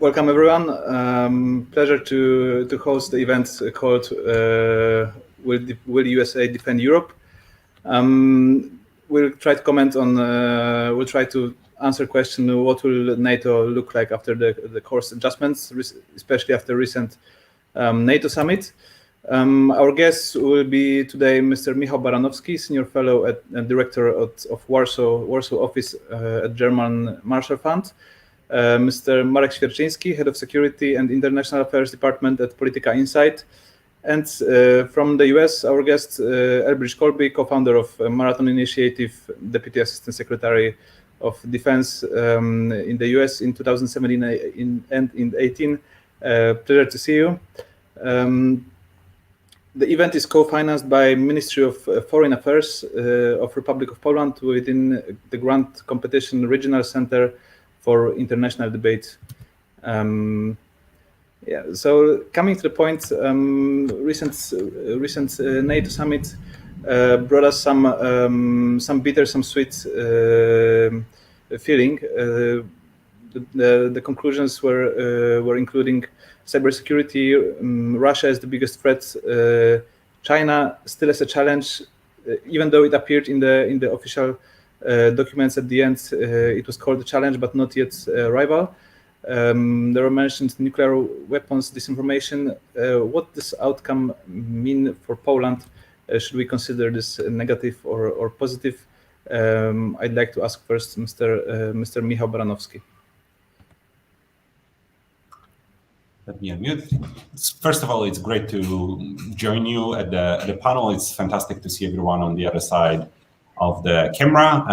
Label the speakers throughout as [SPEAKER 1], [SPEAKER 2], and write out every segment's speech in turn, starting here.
[SPEAKER 1] Welcome everyone. Pleasure to host the event called Will USA Defend Europe? We'll try to comment on, we'll try to answer question, what will NATO look like after the course adjustments, especially after recent NATO summit. Our guests will be today Mr. Michał Baranowski, Senior Fellow and Director of Warsaw Office at German Marshall Fund, Mr. Marek Świerczyński, Head of Security and International Affairs Department at Politica Insight, and from the US, our guest Elbridge Colby, co-founder of Marathon Initiative, Deputy Assistant Secretary of Defense in the US in 2017 and in 2018. Pleasure to see you. The event is co-financed by Ministry of Foreign Affairs of Republic of Poland within the grant competition Regional Center for International Debate. So coming to the point, recent NATO summit brought us some bitter, some sweet feeling. The conclusions were including cybersecurity, Russia is the biggest threat, China still as a challenge, even though it appeared in the official documents at the end, it was called a challenge, but not yet a rival. There were mentioned nuclear weapons, disinformation. What does outcome mean for Poland? Should we consider this negative or positive? I'd like to ask first Mr. Michał Baranowski.
[SPEAKER 2] Let me unmute. First of all, it's great to join you at the panel. It's fantastic to see everyone on the other side of the camera.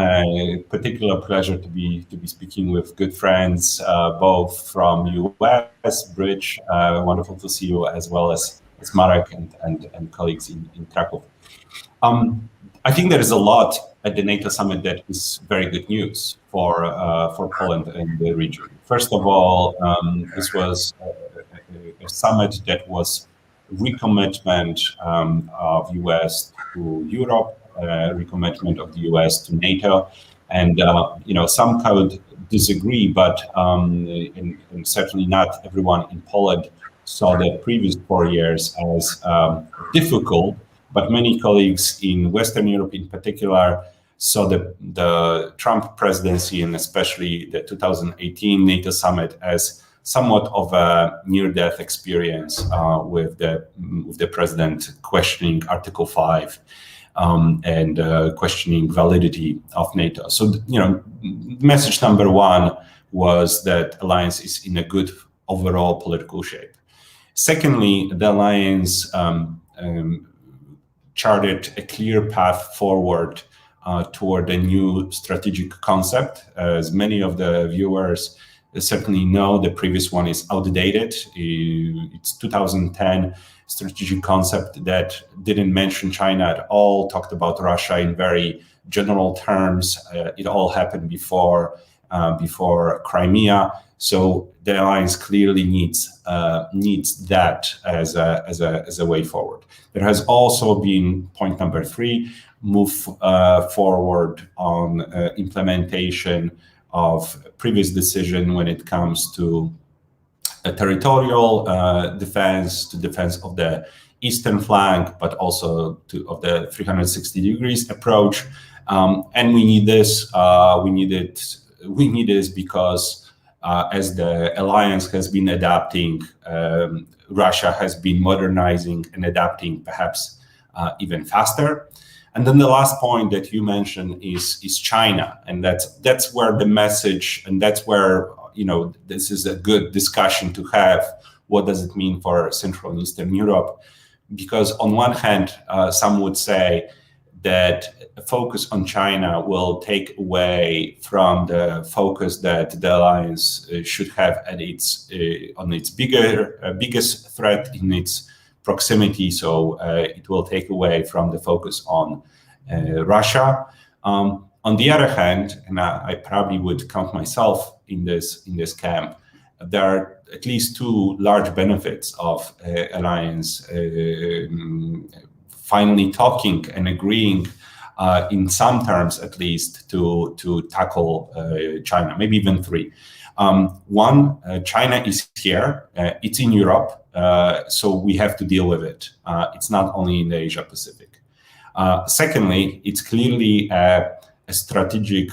[SPEAKER 2] Particular pleasure to be speaking with good friends, both from US, Bridge. Wonderful to see you, as well as Marek and colleagues in Kraków. I think there is a lot at the NATO summit that is very good news for Poland and the region. First of all, this was a summit that was recommitment of US to Europe, recommitment of the US to NATO, and some could disagree, but and certainly not everyone in Poland saw the previous 4 years as difficult, but many colleagues in Western Europe in particular saw the Trump presidency and especially the 2018 NATO summit as somewhat of a near-death experience with the president questioning Article 5 and questioning validity of NATO. So, message number one was that alliance is in a good overall political shape. Secondly, the alliance charted a clear path forward toward a new strategic concept. As many of the viewers certainly know, the previous one is outdated. It's 2010 strategic concept that didn't mention China at all, talked about Russia in very general terms. It all happened before Crimea. So the alliance clearly needs that as a way forward. There has also been point number 3, move forward on implementation of previous decision when it comes to a territorial defense, to defense of the eastern flank, but also of the 360 degrees approach. And we need this. We need this because as the alliance has been adapting, Russia has been modernizing and adapting perhaps even faster. And then the last point that you mentioned is China, and that's where the message, and that's where this is a good discussion to have. What does it mean for Central and Eastern Europe? Because on one hand, some would say that a focus on China will take away from the focus that the alliance should have at on its biggest threat in its proximity. So it will take away from the focus on Russia. On the other hand, and I probably would count myself in this camp, there are at least 2 large benefits of alliance finally talking and agreeing in some terms at least, to tackle China, maybe even three. One, China is here, it's in Europe, so we have to deal with it. It's not only in the Asia Pacific. Secondly, it's clearly a strategic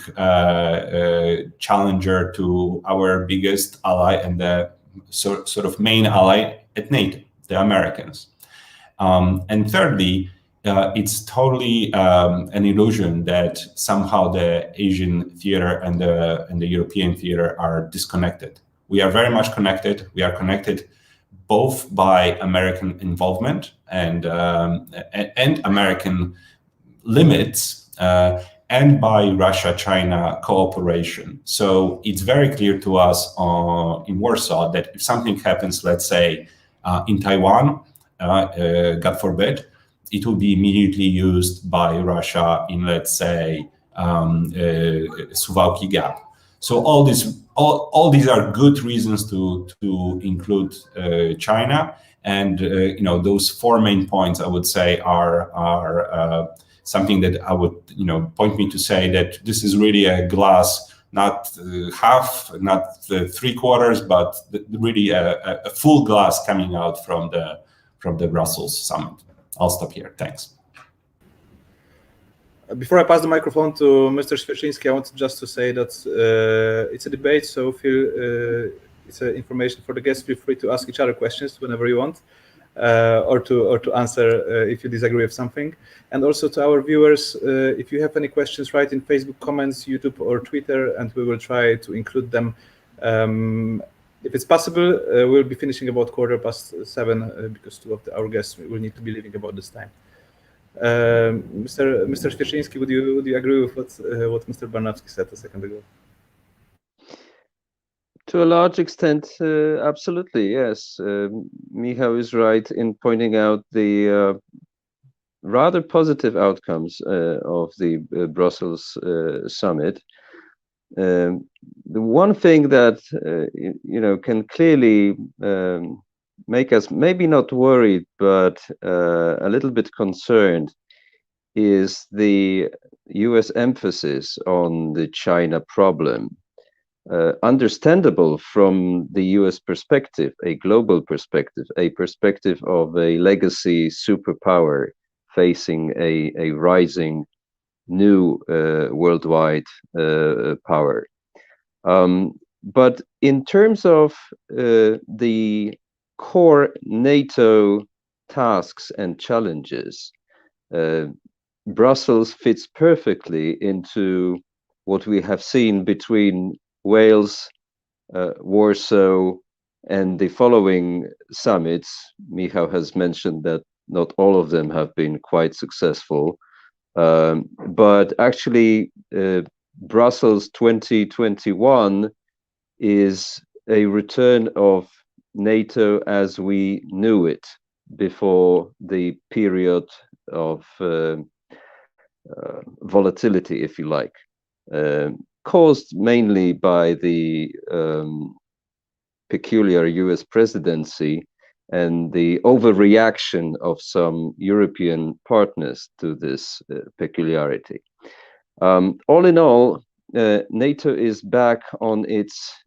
[SPEAKER 2] challenger to our biggest ally and the sort of main ally at NATO, the Americans. And thirdly, it's totally an illusion that somehow the Asian theater and the European theater are disconnected. We are very much connected. We are connected both by American involvement and American limits, and by Russia-China cooperation. So it's very clear to us in Warsaw that if something happens, let's say in Taiwan, God forbid, it will be immediately used by Russia in, let's say, Suwałki Gap. So all these are good reasons to include China, and those four main points I would say are something that I would point me to say that this is really a glass, not half, not three quarters, but really a full glass coming out from the Brussels summit. I'll stop here. Thanks.
[SPEAKER 1] Before I pass the microphone to Mr. Świerczyński, I wanted just to say that it's a debate, so it's information for the guests. Feel free to ask each other questions whenever you want, or to answer if you disagree with something. And also to our viewers, if you have any questions, write in Facebook comments, YouTube or Twitter, and we will try to include them. If it's possible, we'll be finishing about 7:15 because two of our guests will need to be leaving about this time. Mr. Świerczyński, would you agree with what Mr. Barnowski said a second ago?
[SPEAKER 3] To a large extent, absolutely, yes. Michał is right in pointing out the rather positive outcomes of the Brussels summit. The one thing that can clearly make us maybe not worried, but a little bit concerned, is the US emphasis on the China problem. Understandable from the US perspective, a global perspective, a perspective of a legacy superpower facing a rising new worldwide power. But in terms of the core NATO tasks and challenges, Brussels fits perfectly into what we have seen between Wales, Warsaw, and the following summits. Michał has mentioned that not all of them have been quite successful, but actually Brussels 2021 is a return of NATO as we knew it before the period of volatility, if you like, caused mainly by the peculiar US presidency and the overreaction of some European partners to this peculiarity. All in all, NATO is back on its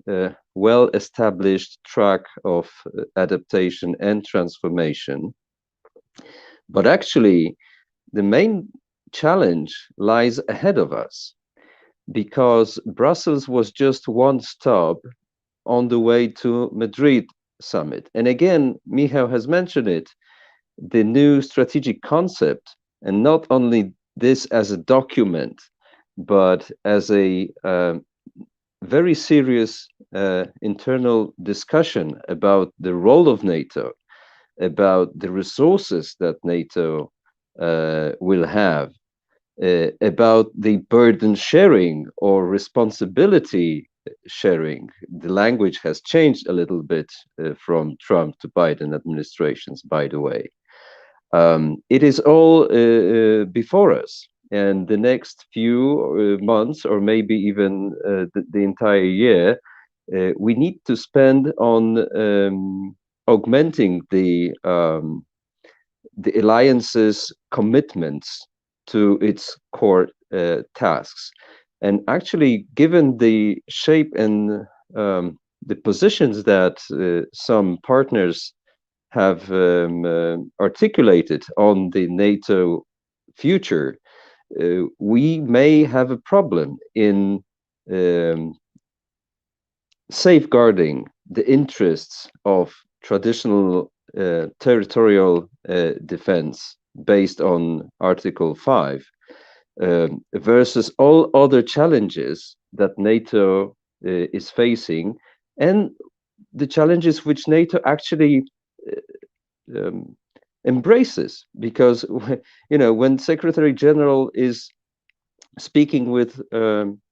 [SPEAKER 3] well-established track of adaptation and transformation. But actually, the main challenge lies ahead of us, because Brussels was just one stop on the way to Madrid summit. And again, Michał has mentioned it, the new strategic concept, and not only this as a document, but as a very serious internal discussion about the role of NATO, about the resources that NATO will have, about the burden sharing or responsibility sharing. The language has changed a little bit from Trump to Biden administrations, by the way. It is all before us, and the next few months, or maybe even the entire year, we need to spend on augmenting the alliance's commitments to its core tasks. And actually, given the shape and the positions that some partners have articulated on the NATO future, we may have a problem in safeguarding the interests of traditional territorial defense based on Article 5 versus all other challenges that NATO is facing, and the challenges which NATO actually embraces. Because when Secretary General is speaking with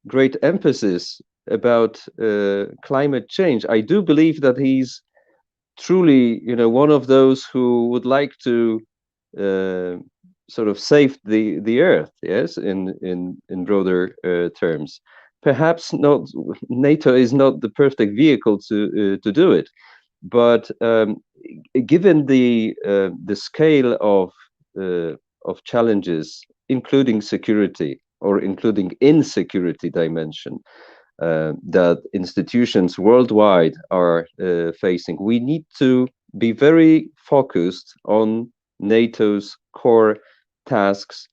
[SPEAKER 3] great emphasis about climate change, I do believe that he's truly one of those who would like to sort of save the earth, yes, in broader terms. Perhaps not, NATO is not the perfect vehicle to do it, but given the scale of challenges, including security or including insecurity dimension, that institutions worldwide are facing, we need to be very focused on NATO's core tasks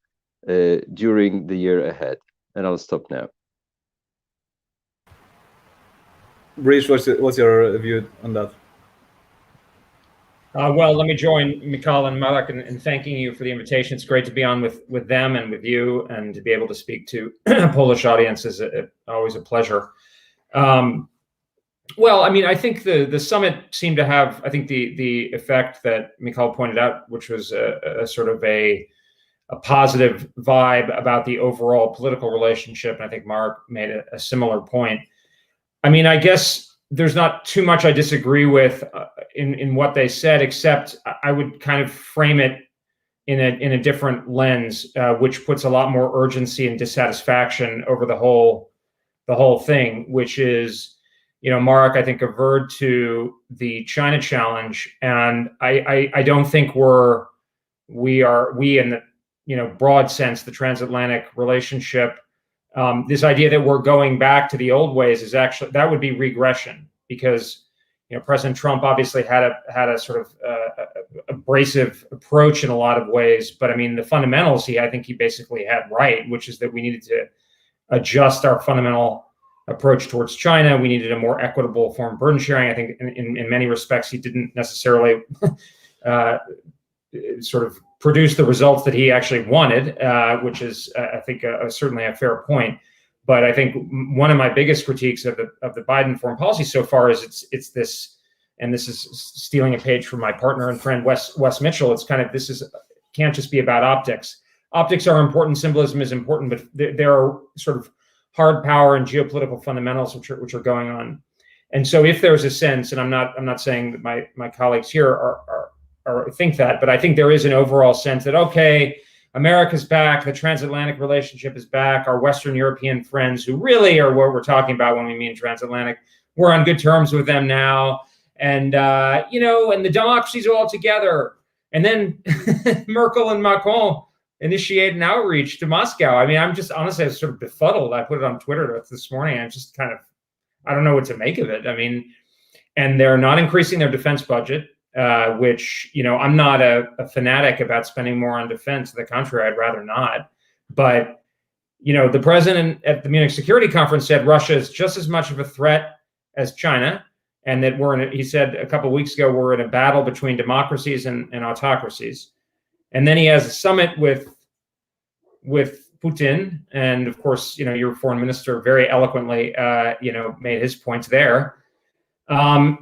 [SPEAKER 3] during the year ahead. And I'll stop now.
[SPEAKER 1] Brish, what's your view on that?
[SPEAKER 4] Well, let me join Michal and Marek in thanking you for the invitation. It's great to be on with them and with you, and to be able to speak to a Polish audience is always a pleasure. Well, I mean, I think the summit seemed to have, I think, the effect that Michal pointed out, which was a sort of a positive vibe about the overall political relationship. And I think Mark made a similar point. I mean, I guess there's not too much I disagree with in what they said, except I would kind of frame it in a different lens, which puts a lot more urgency and dissatisfaction over the whole thing, which is, Mark, I think, averred to the China challenge, and I don't think we in the broad sense, the transatlantic relationship. This idea that we're going back to the old ways is actually, that would be regression, because President Trump obviously had a sort of abrasive approach in a lot of ways, but I mean the fundamentals I think he basically had right, which is that we needed to adjust our fundamental approach towards China. We needed a more equitable form of burden sharing. I think in many respects he didn't necessarily sort of produce the results that he actually wanted, which is, I think, certainly a fair point. But I think one of my biggest critiques of the Biden foreign policy so far is it's this, and this is stealing a page from my partner and friend Wes Mitchell. It's kind of, can't just be about optics. Optics are important, symbolism is important, but there are sort of hard power and geopolitical fundamentals which are going on. And so if there's a sense, and I'm not saying that my colleagues here are think that, but I think there is an overall sense that, okay, America's back, the transatlantic relationship is back, our Western European friends, who really are what we're talking about when we mean transatlantic, we're on good terms with them now, and and the democracies are all together. And then Merkel and Macron initiate an outreach to Moscow. I mean, I'm just honestly, I was sort of befuddled. I put it on Twitter this morning. I'm just kind of, I don't know what to make of it. I mean, and they're not increasing their defense budget. Which, I'm not a fanatic about spending more on defense. To the contrary, I'd rather not. But, the president at the Munich Security Conference said Russia is just as much of a threat as China, and that he said a couple of weeks ago, we're in a battle between democracies and autocracies. And then he has a summit with Putin, and of course, your foreign minister very eloquently, made his points there. And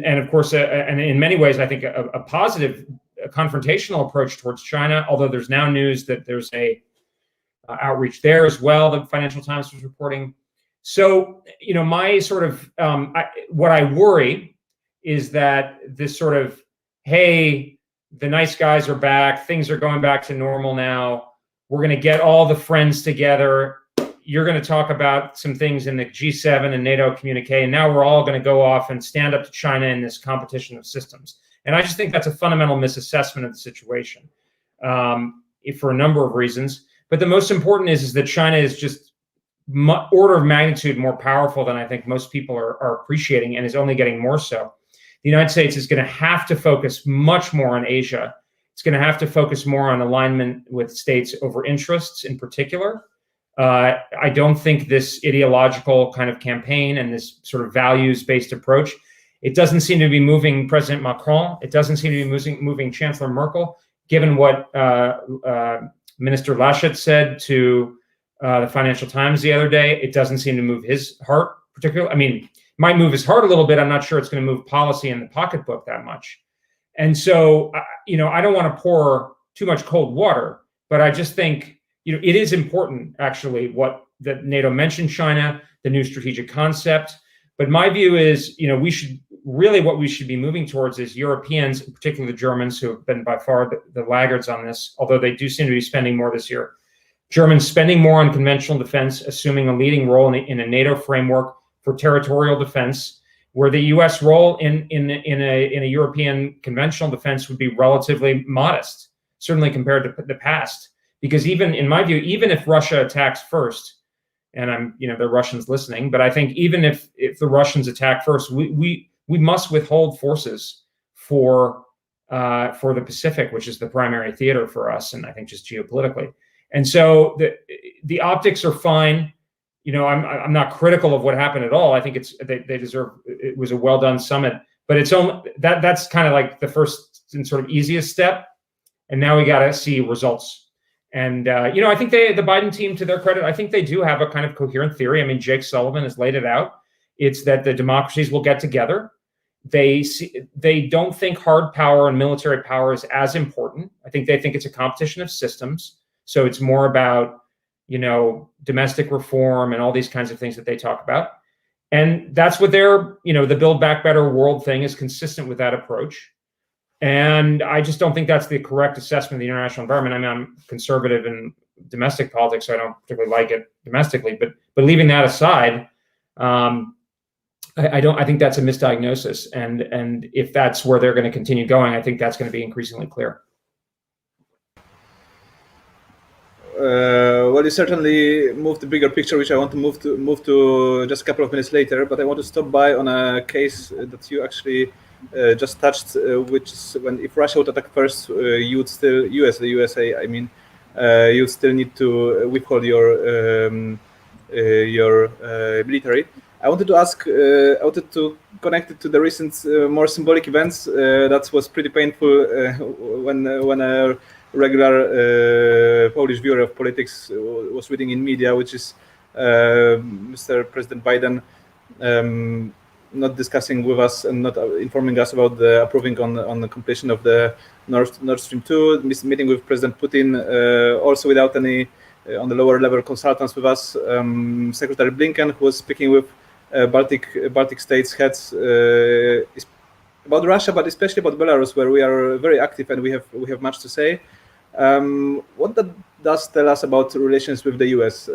[SPEAKER 4] of course, and in many ways, I think a positive, confrontational approach towards China. Although there's now news that there's a outreach there as well. The Financial Times was reporting. So, my sort of what I worry is that this sort of, hey, the nice guys are back, things are going back to normal now. We're going to get all the friends together. You're going to talk about some things in the G7 and NATO communique, and now we're all going to go off and stand up to China in this competition of systems. And I just think that's a fundamental misassessment of the situation. for a number of reasons. But the most important is that China is just order of magnitude more powerful than I think most people are appreciating, and is only getting more so. The United States is going to have to focus much more on Asia. It's going to have to focus more on alignment with states over interests in particular. I don't think this ideological kind of campaign and this sort of values-based approach, it doesn't seem to be moving President Macron. It doesn't seem to be moving Chancellor Merkel, given what Minister Laschet said to the Financial Times the other day. It doesn't seem to move his heart particularly. I mean, might move his heart a little bit. I'm not sure it's going to move policy in the pocketbook that much. And so, I don't want to pour too much cold water, but I just think, it is important actually that NATO mentioned China, the new strategic concept. But my view is, what we should be moving towards is Europeans, particularly the Germans, who have been by far the laggards on this, although they do seem to be spending more this year. Germans spending more on conventional defense, assuming a leading role in a NATO framework for territorial defense, where the U.S. role in a European conventional defense would be relatively modest, certainly compared to the past. Because even in my view, even if Russia attacks first, and there are Russians listening, but I think even if the Russians attack first, we must withhold forces for the Pacific, which is the primary theater for us, and I think just geopolitically. And so the optics are fine. I'm not critical of what happened at all. I think they deserve. It was a well done summit, but it's only that's kind of like the first and sort of easiest step, and now we got to see results. And I think the Biden team, to their credit, I think they do have a kind of coherent theory. I mean, Jake Sullivan has laid it out. It's that the democracies will get together. They don't think hard power and military power is as important. I think they think it's a competition of systems. So it's more about domestic reform and all these kinds of things that they talk about. And that's what the Build Back Better world thing is consistent with that approach. And I just don't think that's the correct assessment of the international environment. I mean, I'm conservative in domestic politics, so I don't particularly like it domestically. But leaving that aside, I think that's a misdiagnosis. And if that's where they're going to continue going, I think that's going to be increasingly clear.
[SPEAKER 1] Well, you certainly moved the bigger picture, which I want to move to just a couple of minutes later. But I want to stop by on a case that you actually just touched, which is if Russia would attack first, you would still the USA. I mean, you still need to withhold your military. I wanted to ask. I wanted to connect it to the recent more symbolic events. That was pretty painful when a regular Polish viewer of politics was reading in media, which is Mr. President Biden not discussing with us and not informing us about the approving on the completion of the Nord Stream 2, meeting with President Putin, also without any on the lower level consultants with us. Secretary Blinken, who was speaking with Baltic states heads about Russia, but especially about Belarus, where we are very active and we have much to say. What that does tell us about relations with the US?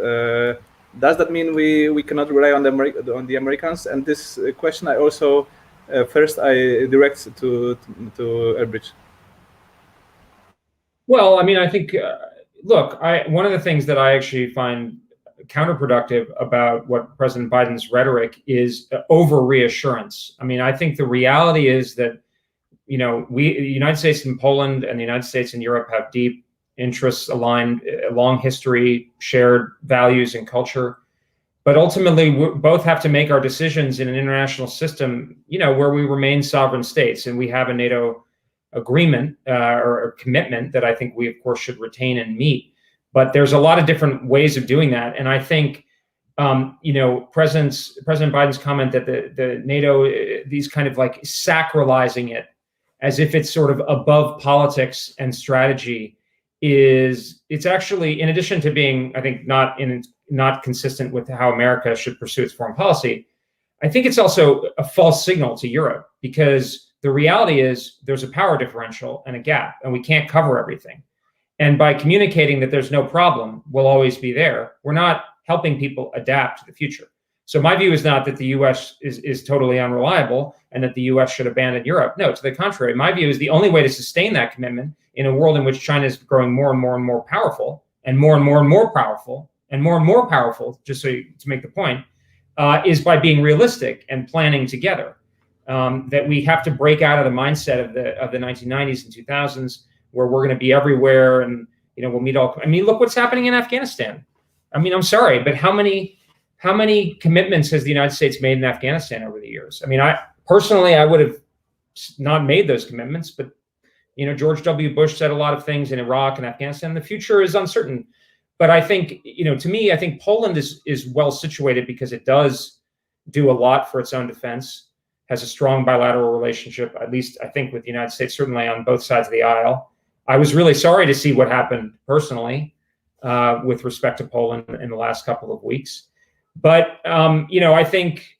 [SPEAKER 1] Does that mean we cannot rely on the Americans? And this question I also first I direct to Elbridge.
[SPEAKER 4] Well, I mean, I think one of the things that I actually find counterproductive about what President Biden's rhetoric is over reassurance. I mean, I think the reality is that the United States and Poland and the United States and Europe have deep interests aligned, a long history, shared values and culture. But ultimately, we both have to make our decisions in an international system, where we remain sovereign states, and we have a NATO agreement or commitment that I think we, of course, should retain and meet. But there's a lot of different ways of doing that, and I think, President Biden's comment that the NATO, these kind of like sacralizing it as if it's sort of above politics and strategy, it's actually, in addition to being, I think, not consistent with how America should pursue its foreign policy, I think it's also a false signal to Europe, because the reality is there's a power differential and a gap, and we can't cover everything. And by communicating that there's no problem, we'll always be there, we're not helping people adapt to the future. So my view is not that the U.S. is totally unreliable and that the U.S. should abandon Europe. No, to the contrary. My view is the only way to sustain that commitment in a world in which China is growing more and more and more powerful, and more and more and more powerful, and more powerful, just to make the point, is by being realistic and planning together. That we have to break out of the mindset of the 1990s and 2000s, where we're going to be everywhere and we'll meet all. I mean, look what's happening in Afghanistan. I mean, I'm sorry, but how many commitments has the United States made in Afghanistan over the years? I mean, I personally would have not made those commitments, but George W. Bush said a lot of things in Iraq and Afghanistan. The future is uncertain. But I think, to me, I think Poland is well situated because it does do a lot for its own defense, has a strong bilateral relationship, at least I think with the United States, certainly on both sides of the aisle. I was really sorry to see what happened personally with respect to Poland in the last couple of weeks. But, I think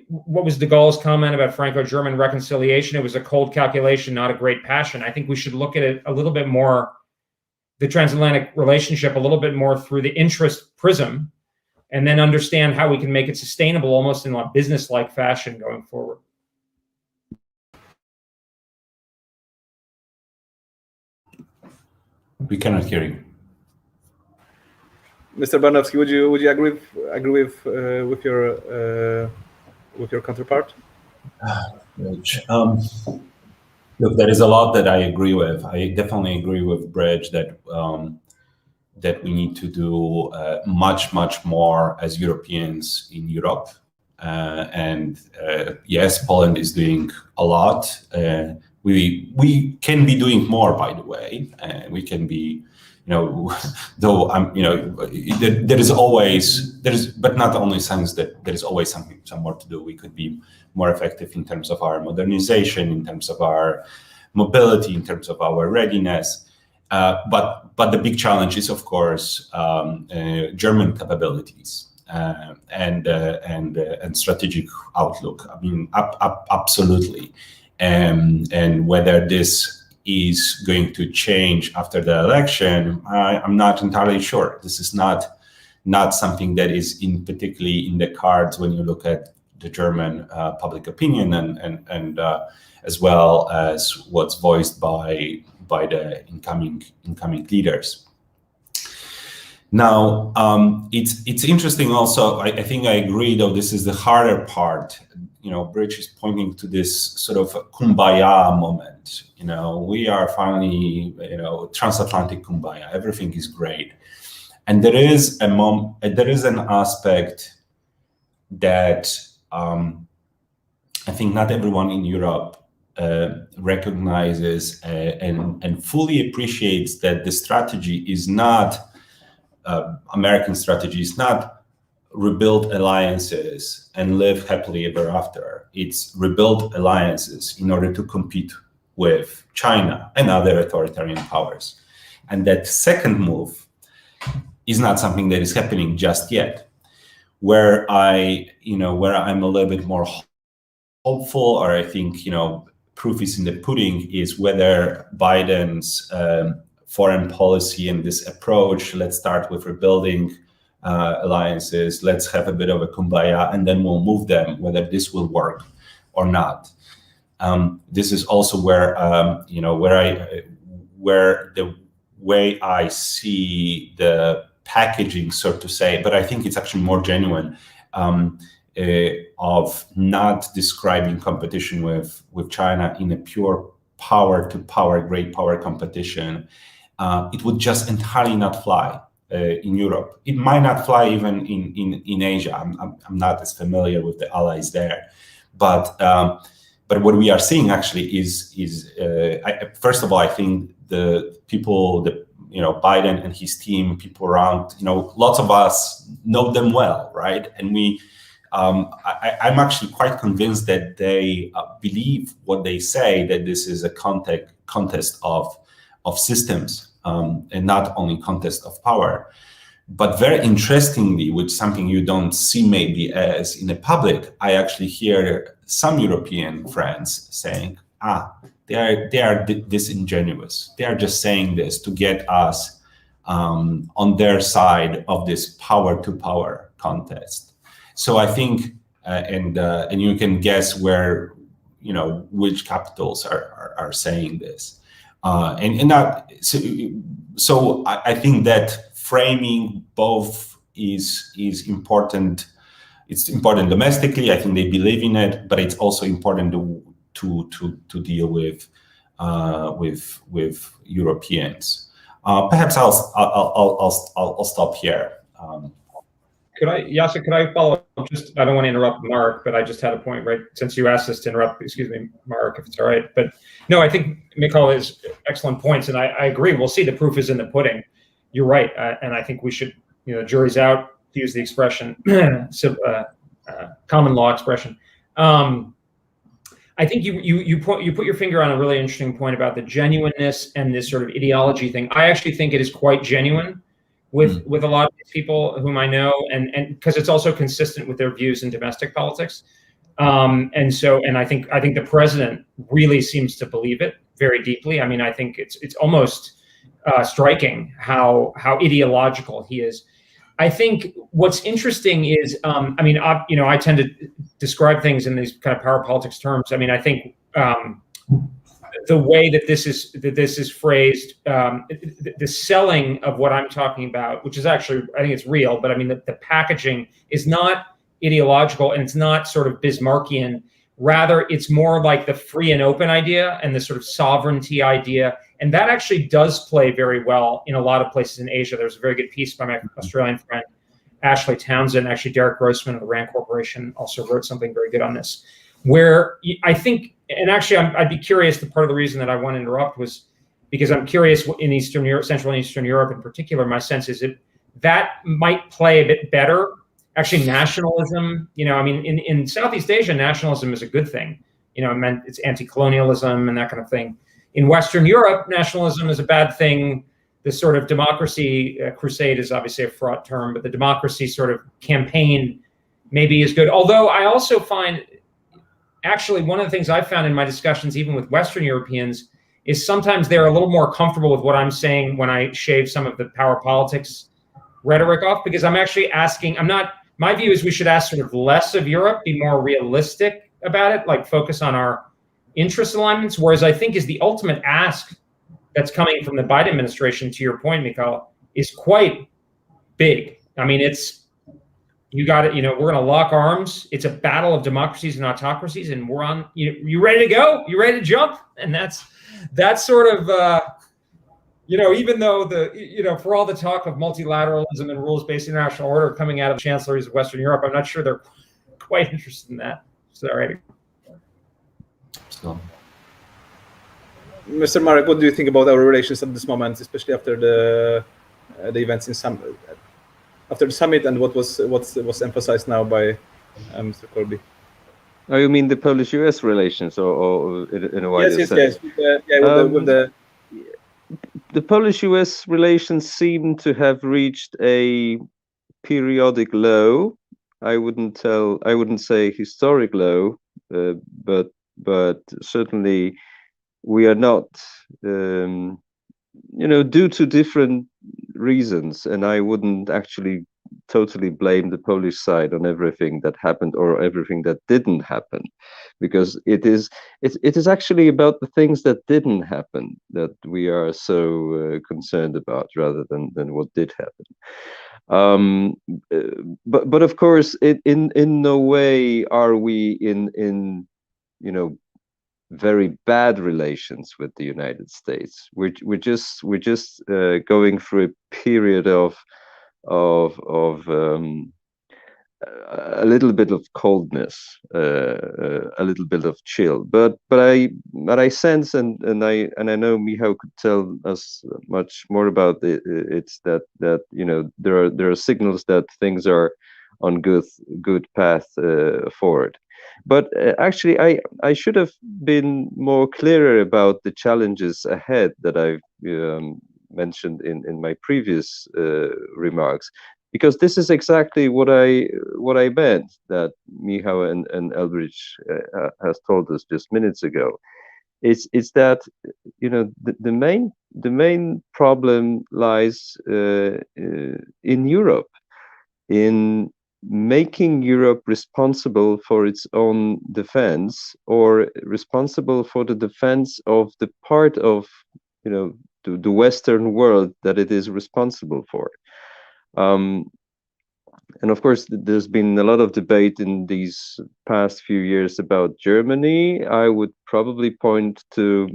[SPEAKER 4] what was de Gaulle's comment about Franco-German reconciliation? It was a cold calculation, not a great passion. I think we should look at it a little bit more, the transatlantic relationship, a little bit more through the interest prism, and then understand how we can make it sustainable almost in a business-like fashion going forward.
[SPEAKER 2] We cannot hear you.
[SPEAKER 1] Mr. Barnowski, would you agree with your counterpart?
[SPEAKER 2] Look, there is a lot that I agree with. I definitely agree with Bridge that that we need to do much more as Europeans in Europe. Yes, Poland is doing a lot. We can be doing more, by the way. We can be, though I'm, there is, but not only sense that there is always some more to do. We could be more effective in terms of our modernization, in terms of our mobility, in terms of our readiness. But the big challenge is, of course, German capabilities and strategic outlook. I mean, absolutely. And whether this is going to change after the election, I'm not entirely sure. This is not something that is particularly in the cards when you look at the German public opinion and as well as what's voiced by the incoming leaders. Now, it's interesting also, I think I agree, though this is the harder part. Bridge is pointing to this sort of kumbaya moment. We are finally, transatlantic kumbaya, everything is great. And there is an aspect that I think not everyone in Europe recognizes and fully appreciates, that the strategy is not, American strategy is not rebuild alliances and live happily ever after. It's rebuild alliances in order to compete with China and other authoritarian powers. And that second move is not something that is happening just yet. Where I'm a little bit more hopeful, or I think, proof is in the pudding, is whether Biden's foreign policy and this approach, let's start with rebuilding alliances, let's have a bit of a kumbaya, and then we'll move them, whether this will work or not. This is also where, where the way I see the packaging, so to say, but I think it's actually more genuine, of not describing competition with China in a pure power to power, great power competition. It would just entirely not fly in Europe. It might not fly even in Asia. I'm not as familiar with the allies there, but what we are seeing actually is first of all, I think the people, Biden and his team, people around, lots of us know them well, right? And I'm actually quite convinced that they believe what they say, that this is a contest of systems, and not only contest of power. But very interestingly, which something you don't see maybe as in the public, I actually hear some European friends saying, they are disingenuous. They are just saying this to get us on their side of this power to power contest. So I think, and you can guess where, which capitals are saying this, and that. So I think that framing both is important. It's important domestically. I think they believe in it, but it's also important to deal with Europeans. Perhaps I'll stop here.
[SPEAKER 4] Could I follow up? I don't want to interrupt Mark, but I just had a point, right? Since you asked us to interrupt, excuse me, Mark, if it's all right. But no, I think Mikhail has excellent points, and I agree. We'll see. The proof is in the pudding. You're right, and I think we should, jury's out, to use the expression, common law expression. I think you put your finger on a really interesting point about the genuineness and this sort of ideology thing. I actually think it is quite genuine with a lot of people whom I know, and because it's also consistent with their views in domestic politics. And I think the president really seems to believe it very deeply. I mean, I think it's almost striking how ideological he is. I think what's interesting is, I tend to describe things in these kind of power politics terms. I mean, I think the way that this is phrased, the selling of what I'm talking about, which is actually, I think it's real, but I mean, the packaging is not ideological and it's not sort of Bismarckian. Rather, it's more like the free and open idea and the sort of sovereignty idea. And that actually does play very well in a lot of places in Asia. There's a very good piece by my Australian friend, Ashley Townsend. Actually, Derek Grossman of the RAND Corporation also wrote something very good on this, where I think, and actually I'd be curious, the part of the reason that I want to interrupt was because I'm curious in Eastern Europe, Central and Eastern Europe in particular, my sense is that might play a bit better. Actually, nationalism, in Southeast Asia, nationalism is a good thing. It's anti-colonialism and that kind of thing. In Western Europe, nationalism is a bad thing. The sort of democracy crusade is obviously a fraught term, but the democracy sort of campaign maybe is good. Although I also find, actually, one of the things I've found in my discussions, even with Western Europeans, is sometimes they're a little more comfortable with what I'm saying when I shave some of the power politics rhetoric off, because I'm actually asking, my view is we should ask sort of less of Europe, be more realistic about it, like focus on our interest alignments, whereas I think is the ultimate ask that's coming from the Biden administration, to your point, Mikhail, is quite big. I mean, you got it, we're going to lock arms. It's a battle of democracies and autocracies, and we're on, you ready to go? You ready to jump? And that's sort of, even though for all the talk of multilateralism and rules-based international order coming out of the chancelleries of Western Europe, I'm not sure they're quite interested in that. Sorry.
[SPEAKER 2] So.
[SPEAKER 1] Mr. Marek, what do you think about our relations at this moment, especially after the events after the summit, and what was emphasized now by Mr. Colby?
[SPEAKER 3] Oh, you mean the Polish-US relations, or in a wider sense?
[SPEAKER 1] Yes.
[SPEAKER 3] The Polish-US relations seem to have reached a periodic low. I wouldn't say historic low, but certainly we are not, due to different reasons, and I wouldn't actually totally blame the Polish side on everything that happened or everything that didn't happen, because it is actually about the things that didn't happen that we are so concerned about, rather than what did happen. But of course, in no way are we in very bad relations with the United States. We're just going through a period of a little bit of coldness, a little bit of chill. But I sense, and I know Michał could tell us much more about it's that there are signals that things are on good path forward. But actually, I should have been more clearer about the challenges ahead that I've mentioned in my previous remarks, because this is exactly what I meant, that Michał and Elbridge has told us just minutes ago. It's that the main problem lies in Europe, in making Europe responsible for its own defense, or responsible for the defense of the part of, the Western world that it is responsible for. And of course, there's been a lot of debate in these past few years about Germany. I would probably point to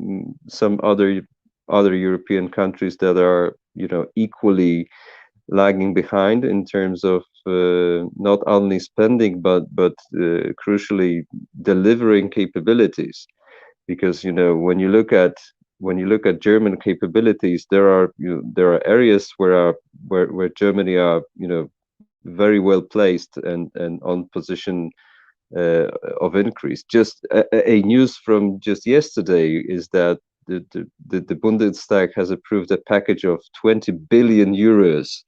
[SPEAKER 3] some other European countries that are, equally lagging behind in terms of not only spending but crucially delivering capabilities. Because when you look at German capabilities, there are areas where Germany are very well placed and on position of increase. Just a news from just yesterday is that the Bundestag has approved a package of 20 billion euros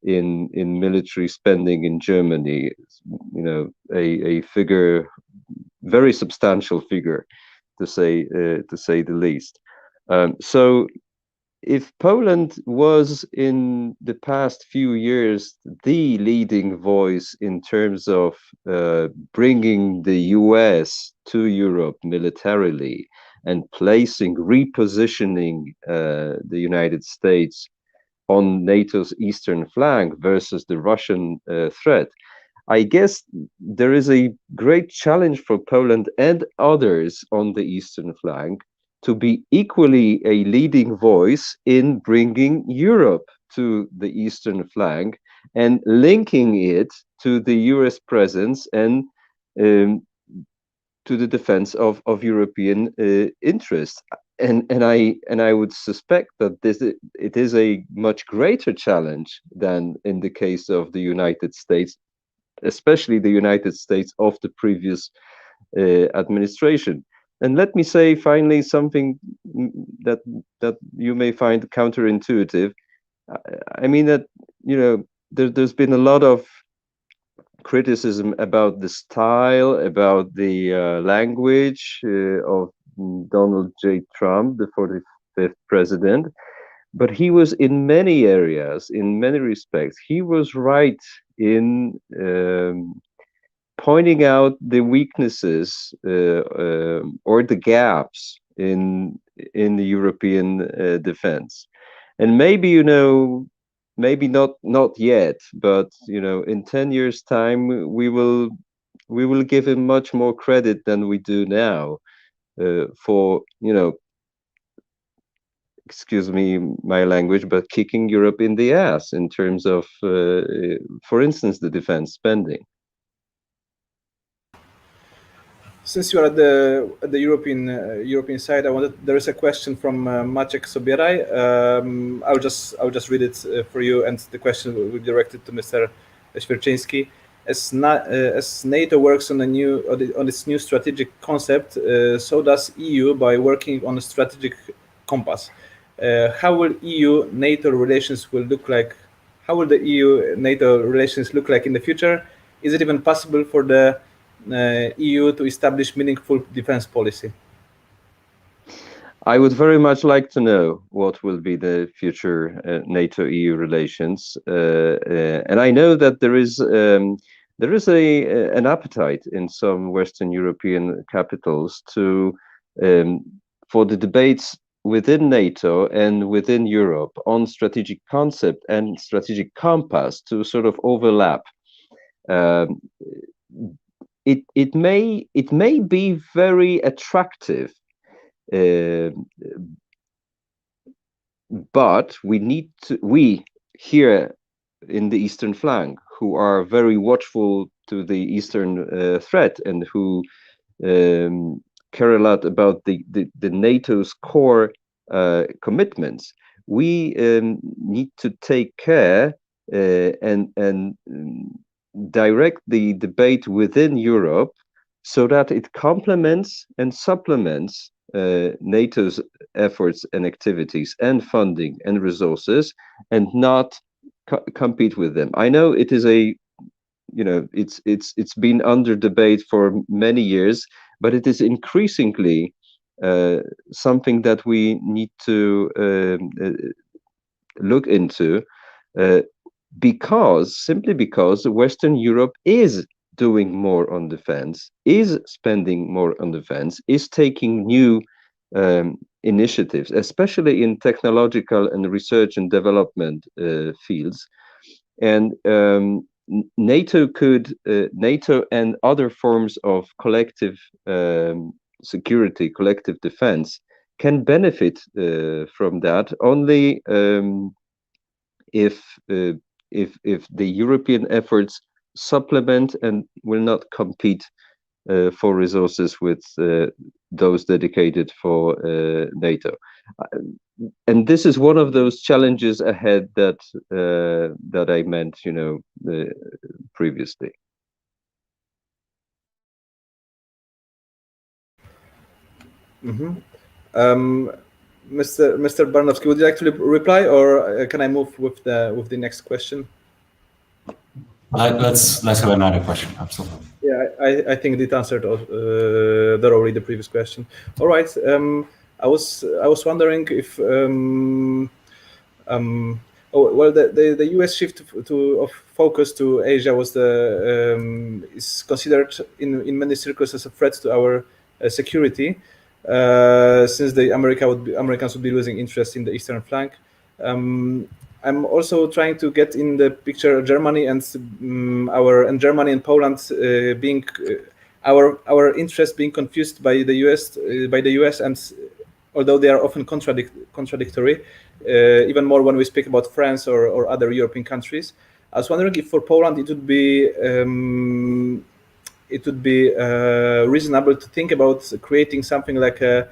[SPEAKER 3] in military spending in Germany. A figure, very substantial figure, to say the least. So if Poland was in the past few years the leading voice in terms of bringing the US to Europe militarily and repositioning the United States on NATO's eastern flank versus the Russian threat, I guess there is a great challenge for Poland and others on the eastern flank to be equally a leading voice in bringing Europe to the eastern flank and linking it to the US presence and to the defense of European interests. And I would suspect that it is a much greater challenge than in the case of the United States, especially the United States of the previous administration. And let me say finally something that you may find counterintuitive. I mean that there's been a lot of criticism about the style, about the language of Donald J. Trump, the 45th president, but he was in many areas, in many respects, he was right in pointing out the weaknesses or the gaps in the European defense. And maybe, maybe not yet, but in 10 years' time, we will give him much more credit than we do now for, excuse me my language, but kicking Europe in the ass in terms of, for instance, the defense spending.
[SPEAKER 1] Since you are at the European side, there is a question from Maciek Sobieraj. I'll just read it for you, and the question will be directed to Mr. Świerczyński. As NATO works on its new strategic concept, so does EU by working on a strategic compass. How will EU-NATO relations look like? How will the EU-NATO relations look like in the future? Is it even possible for the EU to establish meaningful defense policy?
[SPEAKER 3] I would very much like to know what will be the future NATO-EU relations, and I know that there is an appetite in some Western European capitals for the debates within NATO and within Europe on strategic concept and strategic compass to sort of overlap. It may be very attractive, but we here in the eastern flank, who are very watchful to the eastern threat and who care a lot about the NATO's core commitments, we need to take care and direct the debate within Europe so that it complements and supplements NATO's efforts and activities and funding and resources, and not compete with them. I know it is it's been under debate for many years, but it is increasingly something that we need to look into. simply because Western Europe is doing more on defense, is spending more on defense, is taking new initiatives, especially in technological and research and development fields. And NATO and other forms of collective security, collective defense, can benefit from that only if the European efforts supplement and will not compete for resources with those dedicated for NATO. And this is one of those challenges ahead that I meant, previously.
[SPEAKER 1] Mm-hmm. Mr. Barnowski, would you like to reply, or can I move with the next question?
[SPEAKER 2] Let's have another question. Absolutely.
[SPEAKER 1] Yeah, I think it answered thoroughly the previous question. All right. I was wondering if the U.S. shift of focus to Asia is considered in many circles as a threat to our security, since the Americans would be losing interest in the eastern flank. I'm also trying to get in the picture Germany and Germany and Poland being our interest being confused by the US, and although they are often contradictory, even more when we speak about France or other European countries. I was wondering if for Poland it would be reasonable to think about creating something like a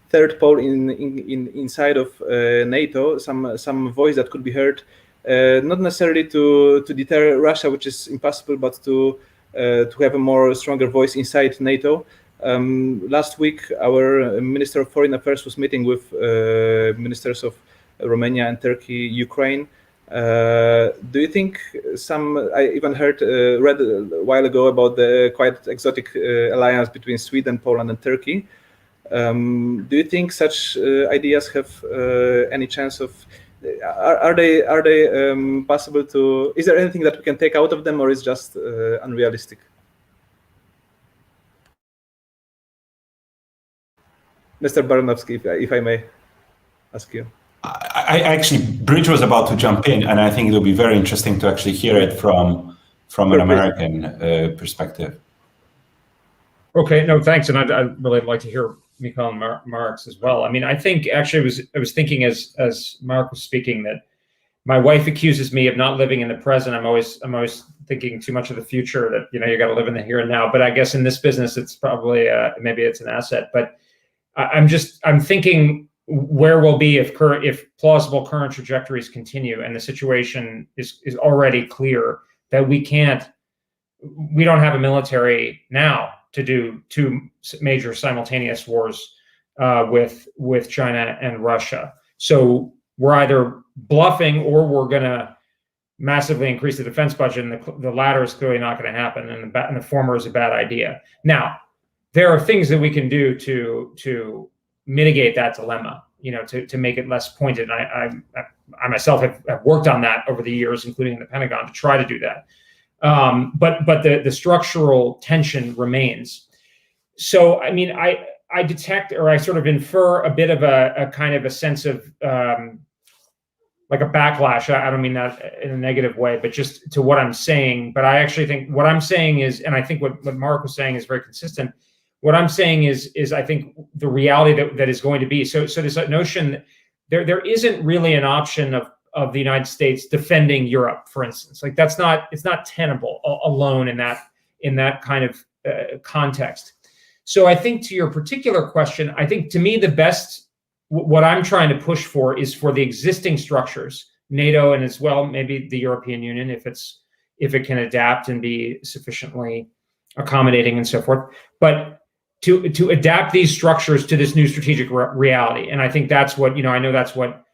[SPEAKER 1] third pole inside of NATO, some voice that could be heard, not necessarily to deter Russia, which is impossible, but to have a more stronger voice inside NATO. Last week, our Minister of Foreign Affairs was meeting with ministers of Romania and Turkey, Ukraine. Do you think I even read a while ago about the quite exotic alliance between Sweden, Poland, and Turkey? Do you think such ideas have any chance of? Are they possible to? Is there anything that we can take out of them, or is just unrealistic? Mr. Baranowski, if I may ask you.
[SPEAKER 2] I actually, Bridge was about to jump in, and I think it'll be very interesting to actually hear it from an American perspective.
[SPEAKER 4] Okay, no, thanks, and I'd really like to hear Michael and Mark's as well. I mean, I think actually I was thinking as Mark was speaking that my wife accuses me of not living in the present. I'm always thinking too much of the future, that you got to live in the here and now. But I guess in this business, it's probably maybe it's an asset. But I'm thinking where we'll be if plausible current trajectories continue, and the situation is already clear that we don't have a military now to do two major simultaneous wars with China and Russia. So we're either bluffing or we're going to massively increase the defense budget, and the latter is clearly not going to happen, and the former is a bad idea. Now, there are things that we can do to mitigate that dilemma, to make it less pointed. And I myself have worked on that over the years, including in the Pentagon, to try to do that. But the structural tension remains. So, I mean, I detect, or I sort of infer a bit of a kind of a sense of like a backlash. I don't mean that in a negative way, but just to what I'm saying. But I actually think what I'm saying is, and I think what Mark was saying is very consistent. What I'm saying is I think the reality that is going to be, so this notion that there isn't really an option of the United States defending Europe, for instance. Like it's not tenable alone in that kind of context. So I think to your particular question, I think to me the best, what I'm trying to push for is for the existing structures, NATO, and as well maybe the European Union, if it can adapt and be sufficiently accommodating and so forth, but to adapt these structures to this new strategic reality. And I think that's what, I know that's what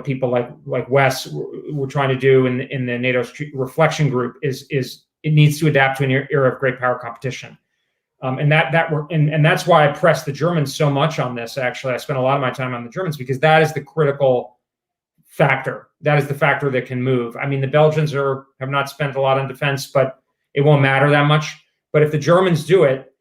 [SPEAKER 4] people like Wes were trying to do in the NATO reflection group is it needs to adapt to an era of great power competition. And that's why I pressed the Germans so much on this. Actually, I spent a lot of my time on the Germans because that is the critical factor. That is the factor that can move. I mean, the Belgians have not spent a lot on defense, but it won't matter that much. But if the Germans do it,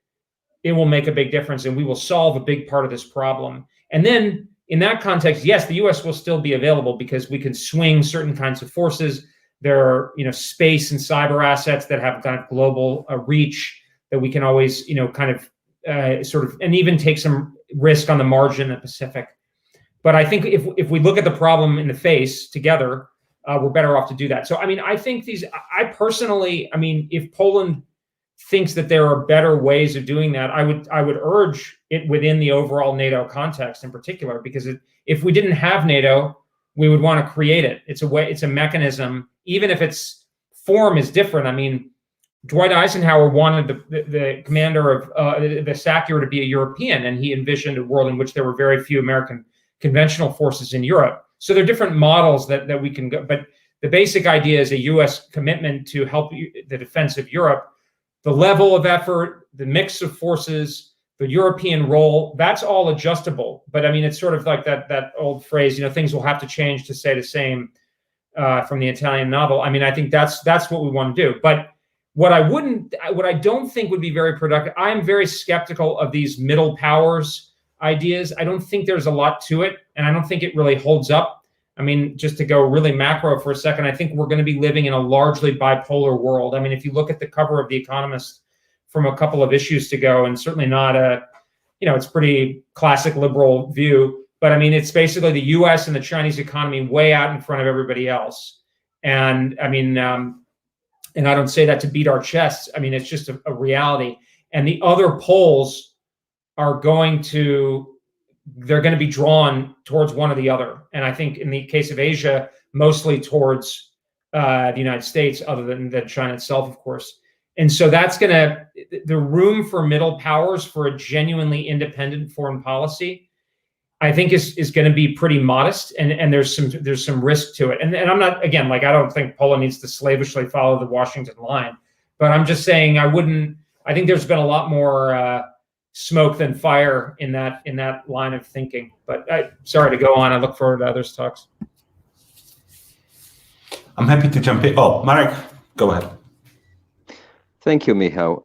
[SPEAKER 4] it will make a big difference, and we will solve a big part of this problem. And then in that context, yes, the US will still be available because we can swing certain kinds of forces. There are, space and cyber assets that have kind of global reach that we can always, kind of and even take some risk on the margin in the Pacific. But I think if we look at the problem in the face together, we're better off to do that. So, I mean, I think I personally, if Poland thinks that there are better ways of doing that, I would urge it within the overall NATO context in particular, because if we didn't have NATO, we would want to create it. It's a mechanism, even if its form is different. I mean, Dwight Eisenhower wanted the commander of the SACEUR to be a European, and he envisioned a world in which there were very few American conventional forces in Europe. So there are different models that we can go, but the basic idea is a U.S. commitment to help the defense of Europe. The level of effort, the mix of forces, the European role, that's all adjustable. But I mean, it's sort of like that old phrase, things will have to change to stay the same, from the Italian novel. I mean, I think that's what we want to do. But what I don't think would be very productive, I'm very skeptical of these middle powers ideas. I don't think there's a lot to it, and I don't think it really holds up. I mean, just to go really macro for a second, I think we're going to be living in a largely bipolar world. I mean, if you look at the cover of The Economist from a couple of issues ago, and certainly not it's pretty classic liberal view, but I mean, it's basically the US and the Chinese economy way out in front of everybody else. And I mean, and I don't say that to beat our chests. I mean, it's just a reality. And the other poles are going to be drawn towards one or the other. And I think in the case of Asia, mostly towards the United States, other than China itself, of course. And so that's the room for middle powers for a genuinely independent foreign policy, I think is going to be pretty modest. And there's some risk to it. And I'm not, again, I don't think Poland needs to slavishly follow the Washington line, but I'm just saying I think there's been a lot more smoke than fire in that line of thinking. But sorry to go on. I look forward to others' talks.
[SPEAKER 2] I'm happy to jump in. Oh, Marek, go ahead.
[SPEAKER 3] Thank you, Michał.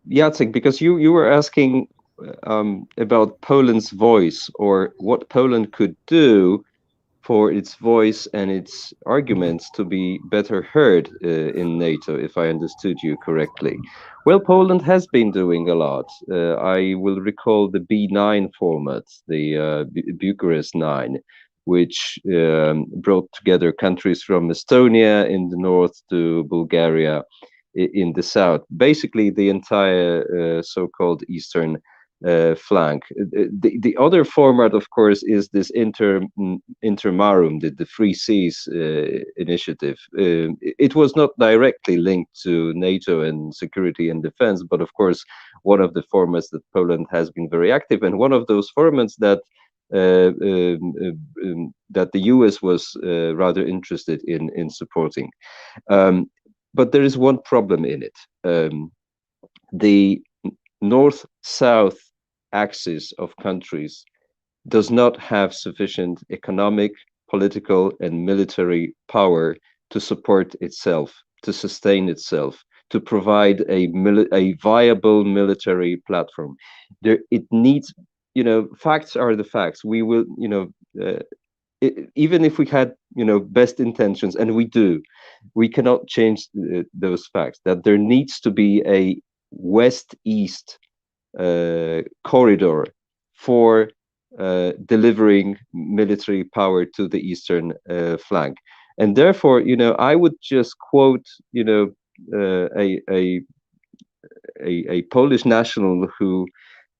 [SPEAKER 3] Jacek, because you were asking about Poland's voice, or what Poland could do for its voice and its arguments to be better heard in NATO, if I understood you correctly. Well, Poland has been doing a lot. I will recall the B9 format, the Bucharest 9, which brought together countries from Estonia in the north to Bulgaria in the south, basically the entire so-called eastern flank. The other format, of course, is this Intermarum, the Free Seas initiative. It was not directly linked to NATO and security and defense, but of course, one of the formats that Poland has been very active, and one of those formats that the US was rather interested in supporting. But there is one problem in it. The north-south axis of countries does not have sufficient economic, political, and military power to support itself, to sustain itself, to provide a viable military platform. It needs, facts are the facts. We will, even if we had, best intentions, and we do, we cannot change those facts, that there needs to be a west-east corridor for delivering military power to the eastern flank. And therefore, I would just quote, a Polish national who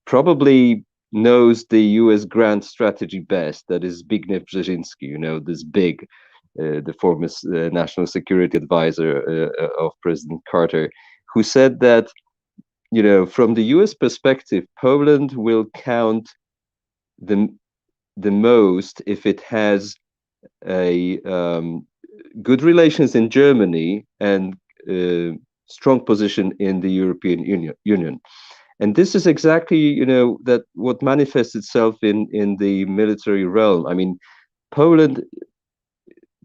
[SPEAKER 3] probably knows the US grand strategy best, that is Zbigniew Brzezinski, this big, the former national security advisor of President Carter, who said that, from the US perspective, Poland will count the most if it has a good relations in Germany and strong position in the European Union. And this is exactly, that what manifests itself in the military realm. I mean, Poland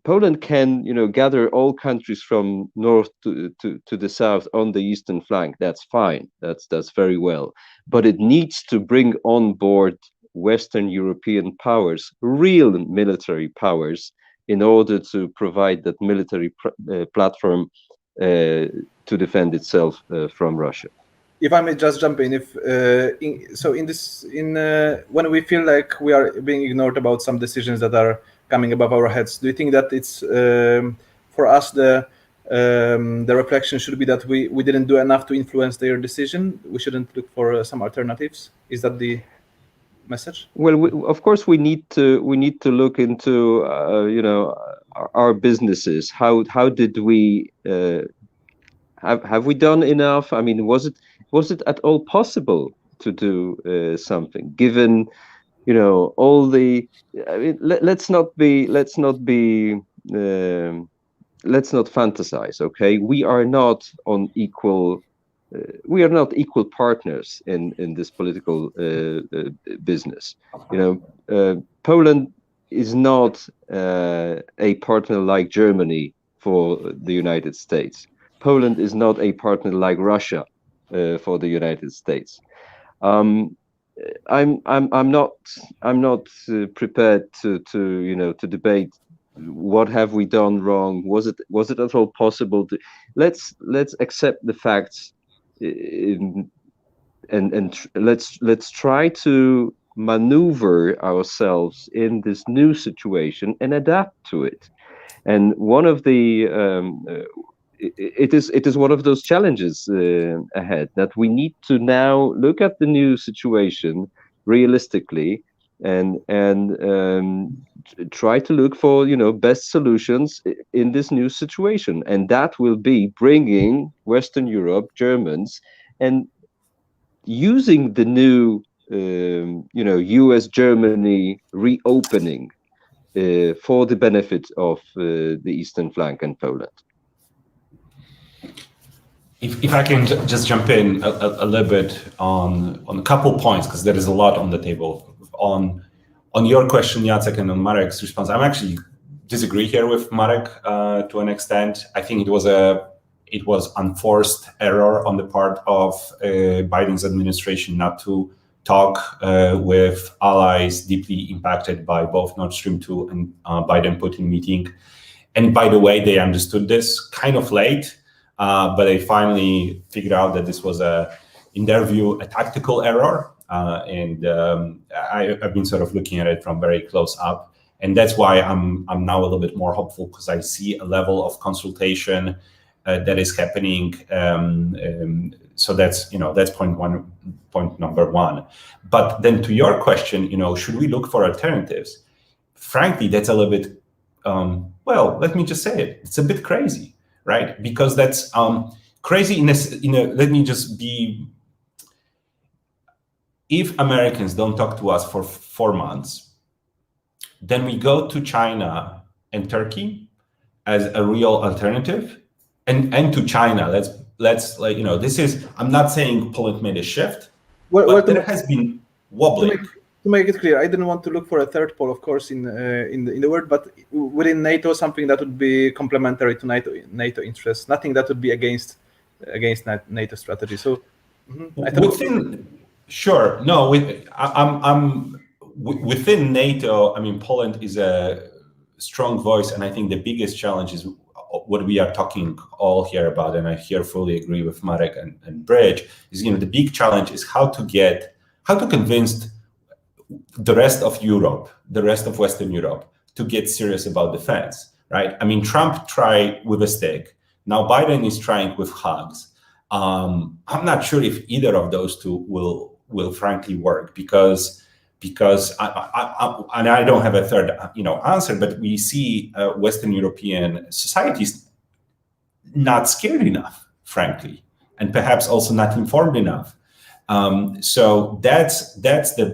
[SPEAKER 3] Poland can, gather all countries from north to the south on the eastern flank. That's fine. That's very well. But it needs to bring on board Western European powers, real military powers, in order to provide that military platform to defend itself from Russia.
[SPEAKER 1] If I may just jump in, when we feel like we are being ignored about some decisions that are coming above our heads, do you think that it's for us the reflection should be that we didn't do enough to influence their decision? We shouldn't look for some alternatives. Is that the message?
[SPEAKER 3] Well, of course, we need to look into our businesses. How did we have we done enough? I mean, was it at all possible to do something given all the? I mean, let's not fantasize. Okay, we are not equal partners in this political business. Poland is not a partner like Germany for the United States. Poland is not a partner like Russia for the United States. I'm not prepared to debate what have we done wrong. Was it at all possible to? Let's accept the facts. And let's try to maneuver ourselves in this new situation and adapt to it. And one of the it is one of those challenges ahead, that we need to now look at the new situation realistically and try to look for best solutions in this new situation, and that will be bringing Western Europe, Germans, and using the new US Germany reopening for the benefit of the eastern flank and Poland.
[SPEAKER 2] If I can just jump in a little bit on a couple points, because there is a lot on the table. On your question, Jacek, and on Marek's response, I'm actually disagree here with Marek to an extent. I think it was unforced error on the part of Biden's administration not to talk with allies deeply impacted by both Nord Stream 2 and Biden-Putin meeting. And by the way, they understood this kind of late. But they finally figured out that this was, in their view, a tactical error. And I've been sort of looking at it from very close up. And that's why I'm now a little bit more hopeful, because I see a level of consultation that is happening. So that's point number one. But then to your question, should we look for alternatives? Frankly, that's a little bit, let me just say it. It's a bit crazy. Right, because that's crazy. Let me just be. If Americans don't talk to us for 4 months, then we go to China and Turkey as a real alternative, and to China. Let's this is. I'm not saying Poland made a shift, but there has been wobbling.
[SPEAKER 1] To make it clear, I didn't want to look for a third pole, of course, in the world, but within NATO, something that would be complementary to NATO interests, nothing that would be against NATO strategy. So,
[SPEAKER 2] sure, no, within NATO. I mean, Poland is a strong voice, and I think the biggest challenge is what we are talking all here about, and I here fully agree with Marek and Bridge. Is the big challenge is how to convince the rest of Europe, the rest of Western Europe, to get serious about defense, right? I mean, Trump tried with a stick. Now Biden is trying with hugs. I'm not sure if either of those two will frankly work, because I don't have a third answer, but we see Western European societies not scared enough, frankly, and perhaps also not informed enough. So that's the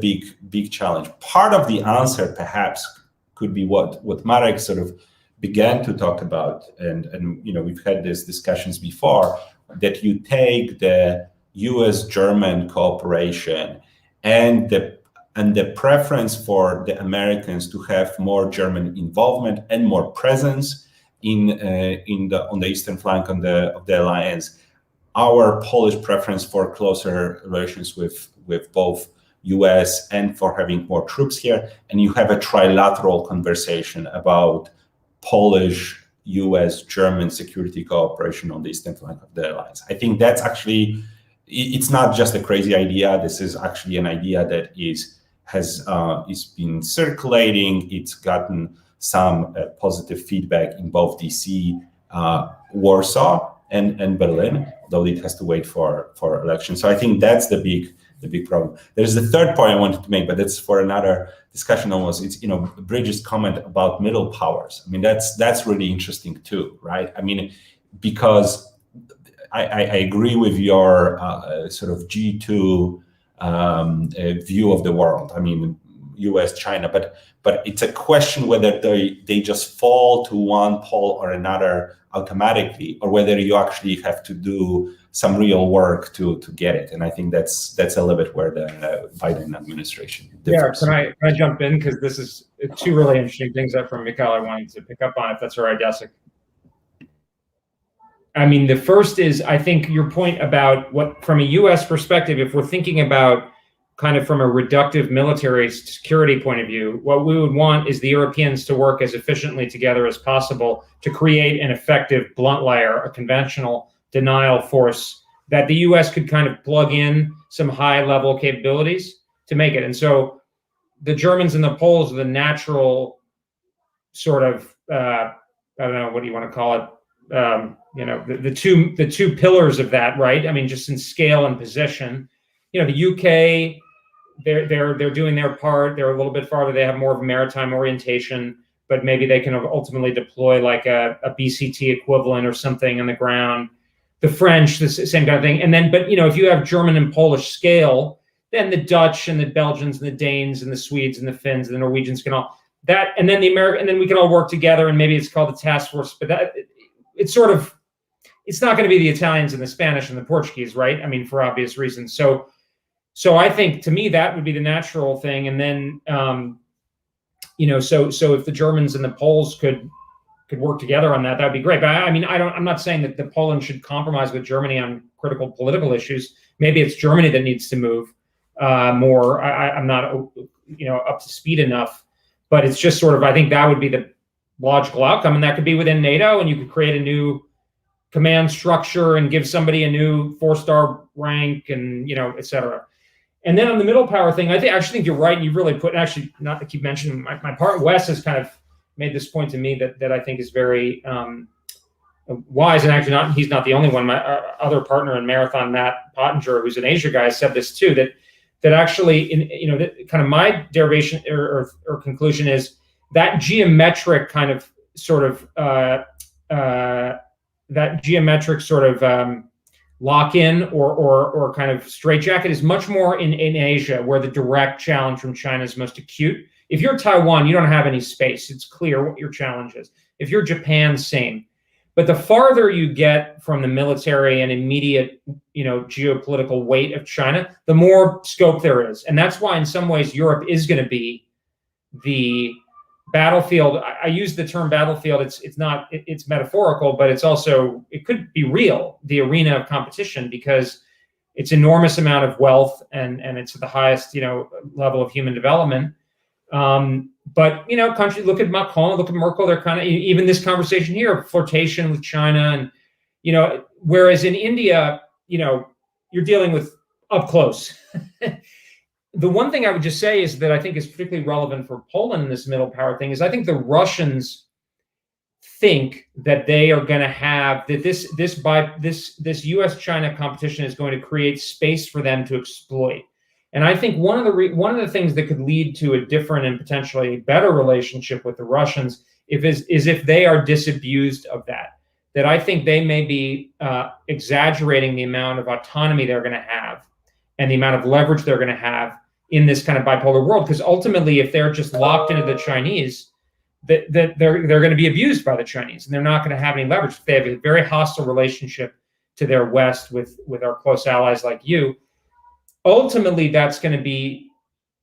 [SPEAKER 2] big challenge. Part of the answer perhaps could be what Marek sort of began to talk about, and we've had these discussions before, that you take the US-German cooperation and the and the preference for the Americans to have more German involvement and more presence on the eastern flank of the alliance, our Polish preference for closer relations with both US and for having more troops here, and you have a trilateral conversation about Polish, US, German security cooperation on the eastern flank of the alliance. I think that's actually, it's not just a crazy idea. This is actually an idea that is been circulating. It's gotten some positive feedback in both DC, Warsaw, and Berlin, though it has to wait for elections. So I think that's the big problem. There's the third point I wanted to make, but that's for another discussion almost. It's, Bridget's comment about middle powers. I mean, that's really interesting too, right? I mean, because I agree with your sort of G2 view of the world. I mean, US, China, but it's a question whether they just fall to one pole or another automatically, or whether you actually have to do some real work to get it. And I think that's a little bit where the Biden administration differs.
[SPEAKER 4] Yeah, can I jump in? Because this is two really interesting things that from Mikhail I wanted to pick up on, if that's all right, Jacek. I mean, the first is, I think your point about what, from a US perspective, if we're thinking about kind of from a reductive military security point of view, what we would want is the Europeans to work as efficiently together as possible to create an effective blunt layer, a conventional denial force that the US could kind of plug in some high level capabilities to make it. And so the Germans and the Poles are the natural sort of, I don't know, what do you want to call it? The two pillars of that, right? I mean, just in scale and position. The UK, they're doing their part. They're a little bit farther. They have more of a maritime orientation, but maybe they can ultimately deploy like a BCT equivalent or something on the ground. The French, the same kind of thing. And then, but if you have German and Polish scale, then the Dutch and the Belgians and the Danes and the Swedes and the Finns and the Norwegians can all that, and then the American, and then we can all work together. And maybe it's called the task force, but that it's sort of, it's not going to be the Italians and the Spanish and the Portuguese, right? I mean, for obvious reasons. So I think, to me, that would be the natural thing. And then, so if the Germans and the Poles could work together on that, that'd be great. But I mean, I'm not saying that Poland should compromise with Germany on critical political issues. Maybe it's Germany that needs to move more. I'm not, up to speed enough, but it's just sort of, I think that would be the logical outcome. And that could be within NATO, and you could create a new command structure and give somebody a new 4-star rank, and, et cetera. And then on the middle power thing, I actually think you're right. And you've really put, actually, not to keep mentioning my part, Wes has kind of made this point to me that I think is very wise. And actually, he's not the only one. My other partner in Marathon, Matt Pottinger, who's an Asia guy, said this too, that actually, that kind of my derivation or conclusion is that geometric kind of sort of, lock-in or kind of straitjacket is much more in Asia, where the direct challenge from China is most acute. If you're Taiwan, you don't have any space. It's clear what your challenge is. If you're Japan, same. But the farther you get from the military and immediate, geopolitical weight of China, the more scope there is. And that's why in some ways Europe is going to be the battlefield. I use the term battlefield. It's metaphorical, but it could be real, the arena of competition, because it's enormous amount of wealth and it's at the highest, level of human development. But, countries, look at Macron, look at Merkel, they're kind of, even this conversation here, flirtation with China. And, whereas in India, you're dealing with up close. The one thing I would just say is that I think is particularly relevant for Poland in this middle power thing is I think the Russians think that they are going to have, that this US-China competition is going to create space for them to exploit. And I think one of the things that could lead to a different and potentially better relationship with the Russians is if they are disabused of that. That I think they may be exaggerating the amount of autonomy they're going to have and the amount of leverage they're going to have in this kind of bipolar world. Because ultimately, if they're just locked into the Chinese, that they're going to be abused by the Chinese, and they're not going to have any leverage. If they have a very hostile relationship to their West with our close allies like you, ultimately that's going to be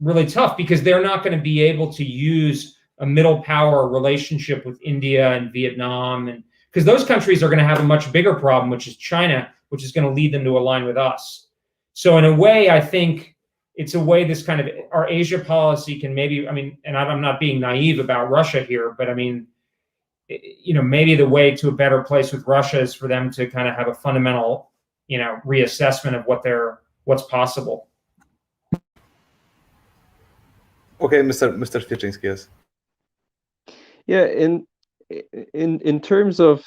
[SPEAKER 4] really tough because they're not going to be able to use a middle power relationship with India and Vietnam, and because those countries are going to have a much bigger problem, which is China, which is going to lead them to align with us. So in a way, I think it's a way this kind of our Asia policy can maybe, I mean, and I'm not being naive about Russia here, but I mean, you know, maybe the way to a better place with Russia is for them to kind of have a fundamental, you know, reassessment of what's possible.
[SPEAKER 1] Okay, Mr. Świerczyński, yes.
[SPEAKER 3] Yeah, in terms of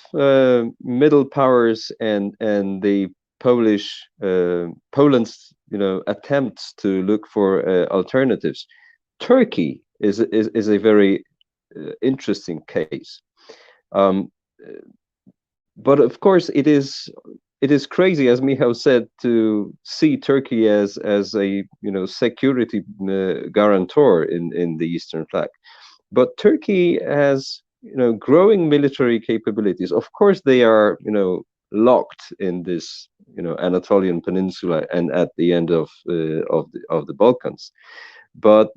[SPEAKER 3] middle powers and the Poland's attempts to look for alternatives, Turkey is a very interesting case. But of course, it is crazy, as Michał said, to see Turkey as a security guarantor in the Eastern flank. But Turkey has growing military capabilities. Of course, they are locked in this Anatolian Peninsula and at the end of the Balkans, but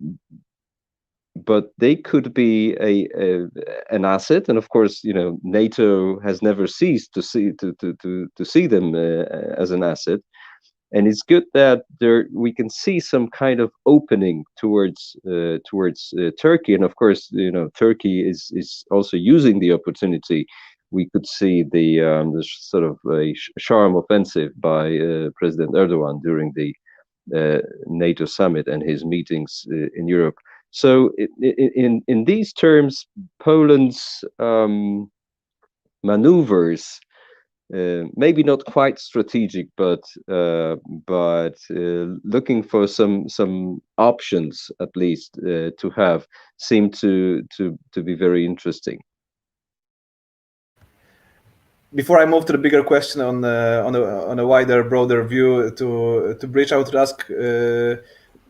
[SPEAKER 3] they could be an asset, and of course, NATO has never ceased to see them as an asset, and it's good that we can see some kind of opening towards Turkey, and of course, Turkey is also using the opportunity. We could see the sort of a charm offensive by President Erdogan during the NATO summit and his meetings in Europe. So in these terms, Poland's maneuvers, maybe not quite strategic, but looking for some options at least to have, seem to be very interesting.
[SPEAKER 1] Before I move to the bigger question on a wider, broader view, to bridge, I would ask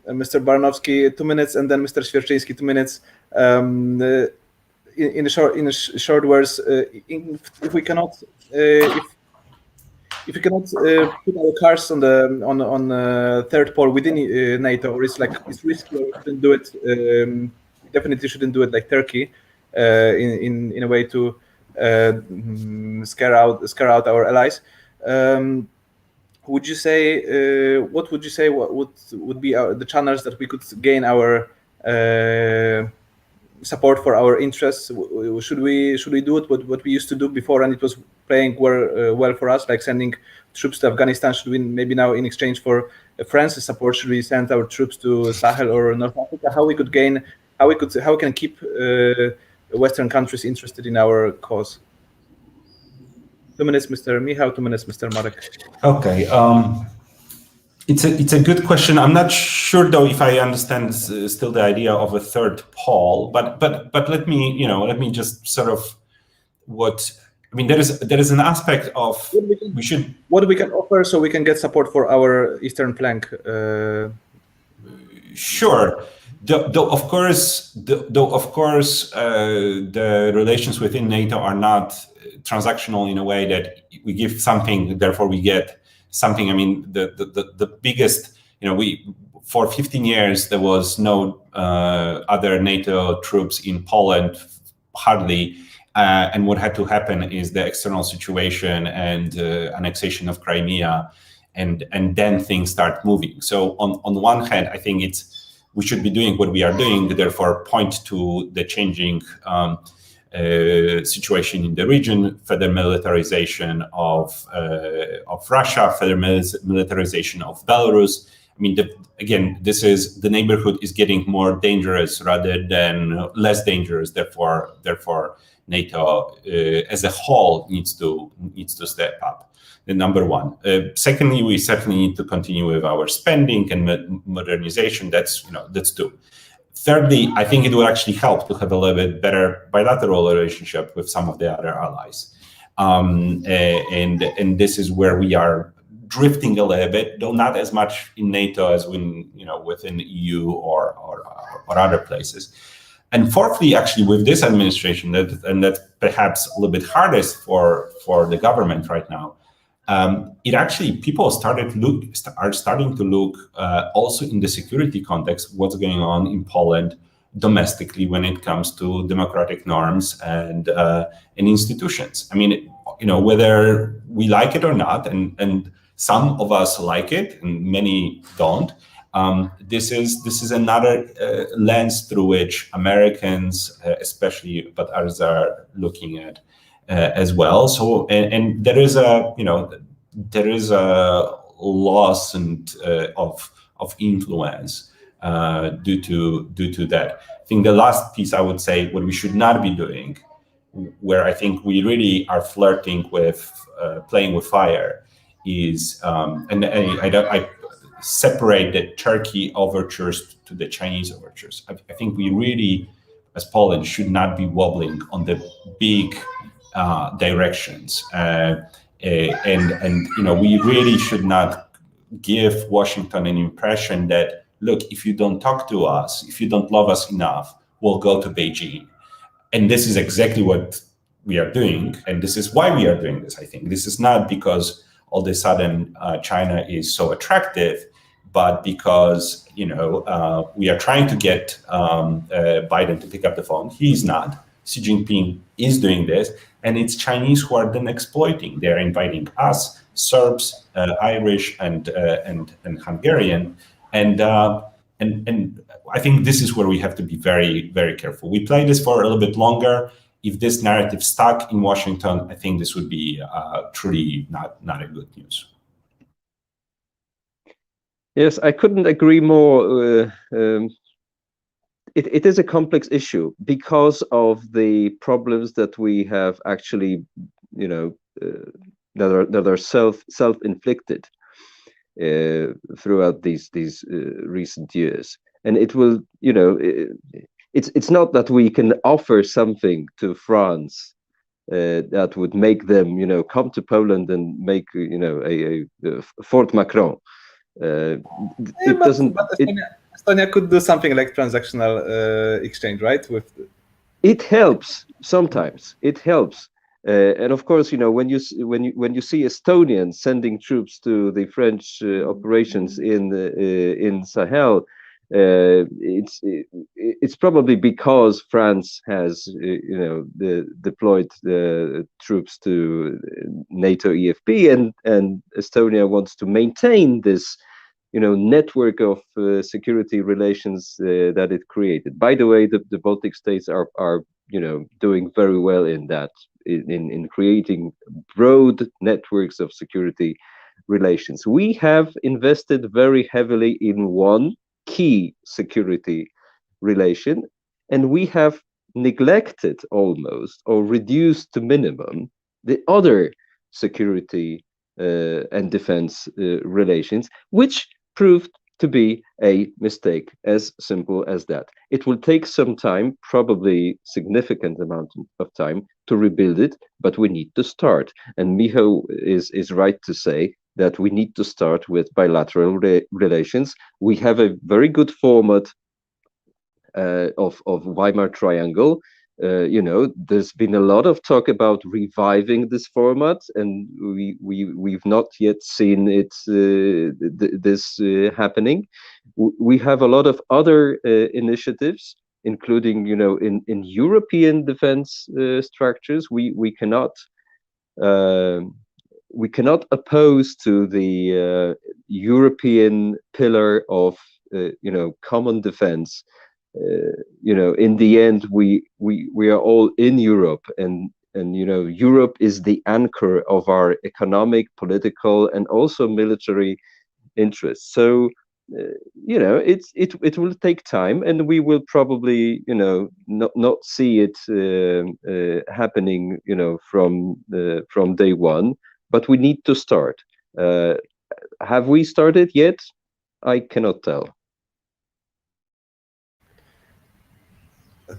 [SPEAKER 1] Mr. Baranowski 2 minutes, and then Mr. Świerczyński 2 minutes. In short words, if we cannot put our cards on the third pole within NATO, or it's risky, or we shouldn't do it. Definitely shouldn't do it like Turkey, in a way to scare out our allies. Would you say what would be the channels that we could gain our support for our interests? Should we do it what we used to do before, and it was playing well for us, like sending troops to Afghanistan? Should we maybe now, in exchange for France's support, should we send our troops to Sahel or North Africa? How we can keep Western countries interested in our cause? 2 minutes, Mr. Michał. 2 minutes, Mr. Marek.
[SPEAKER 2] Okay. It's a good question. I'm not sure though if I understand still the idea of a third pole, but let me just sort of there is an aspect of what
[SPEAKER 1] we can offer so we can get support for our eastern flank.
[SPEAKER 2] Sure. Though of course the relations within NATO are not transactional in a way that we give something, therefore we get something. I mean, the biggest, for 15 years there was no other NATO troops in Poland, hardly, and what had to happen is the external situation and annexation of Crimea, and then things start moving. So on the one hand, I think we should be doing what we are doing, therefore point to the changing situation in the region, further militarization of Russia, further militarization of Belarus. I mean, the neighborhood is getting more dangerous rather than less dangerous. Therefore, NATO as a whole needs to step up. Number one. Secondly, we certainly need to continue with our spending and modernization. That's two. Thirdly, I think it would actually help to have a little bit better bilateral relationship with some of the other allies, and this is where we are drifting a little bit, though not as much in NATO as within the EU or other places. And fourthly, actually, with this administration, and that's perhaps a little bit hardest for the government right now, it actually, people are starting to look also in the security context, what's going on in Poland domestically when it comes to democratic norms and institutions. I mean, whether we like it or not, and some of us like it and many don't. This is another lens through which Americans, especially, but others are looking at as well. So, and there is a loss of influence due to that. I think the last piece I would say, what we should not be doing, where I think we really are flirting with playing with fire, is I separate the Turkey overtures to the Chinese overtures. I think we really, as Poland, should not be wobbling on the big directions, and we really should not give Washington an impression that, look, if you don't talk to us, if you don't love us enough, we'll go to Beijing. And this is exactly what we are doing, and this is why we are doing this. I think this is not because all of a sudden China is so attractive, but because we are trying to get Biden to pick up the phone. He's not. Xi Jinping is doing this, and it's Chinese who are then exploiting. They're inviting us, Serbs, Irish, and Hungarian, and I think this is where we have to be very, very careful. We play this for a little bit longer. If this narrative stuck in Washington, I think this would be truly not a good news.
[SPEAKER 3] Yes, I couldn't agree more. It is a complex issue because of the problems that we have actually, that are self-inflicted throughout these recent years, and it will, it's not that we can offer something to France that would make them, come to Poland and make, a Fort Macron. It doesn't.
[SPEAKER 1] But Estonia could do something like transactional exchange, right?
[SPEAKER 3] It helps sometimes. It helps, and of course, when you see Estonians sending troops to the French operations in Sahel, it's probably because France has deployed the troops to NATO EFP, and Estonia wants to maintain this network of security relations that it created. By the way, the Baltic states are doing very well in that, in creating broad networks of security relations. We have invested very heavily in one key security relation, and we have neglected almost or reduced to minimum the other security and defense relations, which proved to be a mistake. As simple as that. It will take some time, probably significant amount of time, to rebuild it, but we need to start. And Michał is right to say that we need to start with bilateral relations. We have a very good format of Weimar Triangle. There's been a lot of talk about reviving this format, and we've not yet seen it this happening. We have a lot of other initiatives, including in European defense structures. We cannot oppose to the European pillar of common defense. In the end, we are all in Europe, and Europe is the anchor of our economic, political, and also military interests. So it will take time, and we will probably not see it happening from day one. But we need to start. Have we started yet? I cannot tell.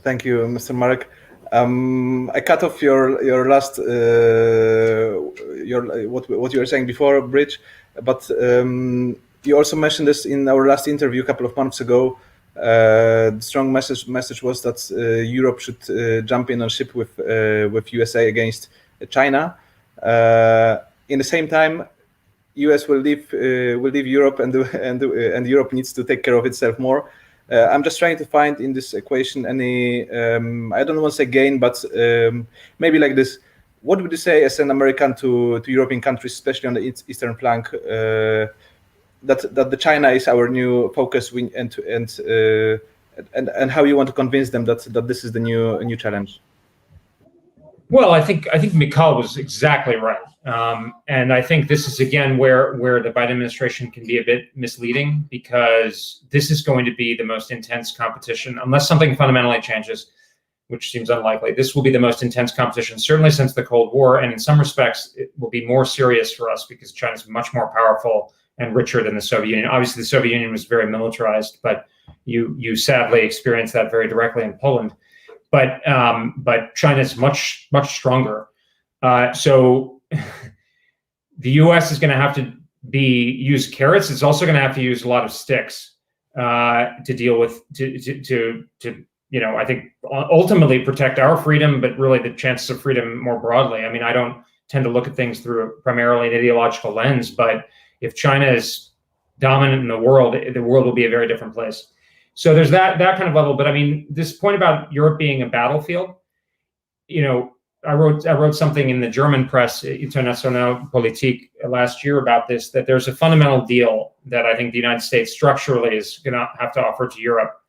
[SPEAKER 1] Thank you, Mr. Marek. I cut off your last what you were saying before, Bridge, but you also mentioned this in our last interview a couple of months ago. The strong message was that Europe should jump in on ship with USA against China. in the same time, US will leave Europe, and Europe needs to take care of itself more. I'm just trying to find in this equation any, I don't want to say gain, but maybe like this. What would you say as an American to European countries, especially on the eastern flank, that the China is our new focus, and how you want to convince them that this is the new challenge?
[SPEAKER 4] Well, I think Mikhail was exactly right, and I think this is again where the Biden administration can be a bit misleading, because this is going to be the most intense competition unless something fundamentally changes, which seems unlikely. This will be the most intense competition certainly since the Cold War, and in some respects it will be more serious for us because China is much more powerful and richer than the Soviet Union. Obviously, the Soviet Union was very militarized, but you sadly experienced that very directly in Poland. But China is much stronger. So the U.S. is going to have to use carrots. It's also going to have to use a lot of sticks to deal with I think ultimately protect our freedom, but really the chances of freedom more broadly. I mean, I don't tend to look at things through primarily an ideological lens, but if China is dominant in the world will be a very different place. So there's that kind of level. But I mean, this point about Europe being a battlefield, I wrote something in the German press, Internationale Politik, last year about this, that there's a fundamental deal that I think the United States structurally is going to have to offer to Europe.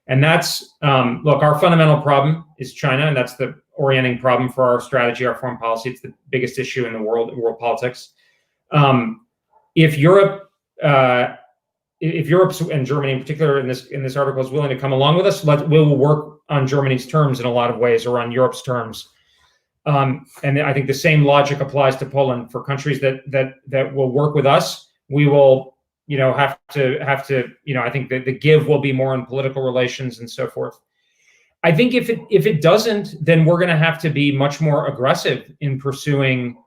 [SPEAKER 4] And that's, look, our fundamental problem is China, and that's the orienting problem for our strategy, our foreign policy. It's the biggest issue in the world politics. If Europe and Germany in particular in this article is willing to come along with us, we will work on Germany's terms in a lot of ways, or on Europe's terms. And I think the same logic applies to Poland. For countries that will work with us, we will have to I think the give will be more in political relations and so forth. I think if it doesn't, then we're going to have to be much more aggressive in pursuing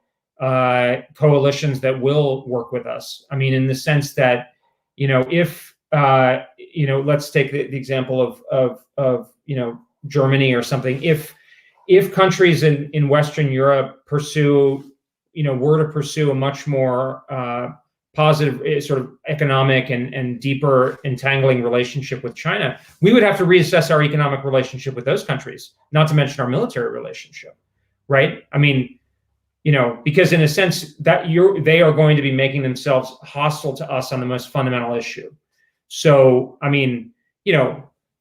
[SPEAKER 4] coalitions that will work with us. I mean, in the sense that if let's take the example of Germany or something. If countries in Western Europe were to pursue a much more positive sort of economic and deeper entangling relationship with China, we would have to reassess our economic relationship with those countries, not to mention our military relationship, right? I mean, because in a sense that they are going to be making themselves hostile to us on the most fundamental issue. So, I mean,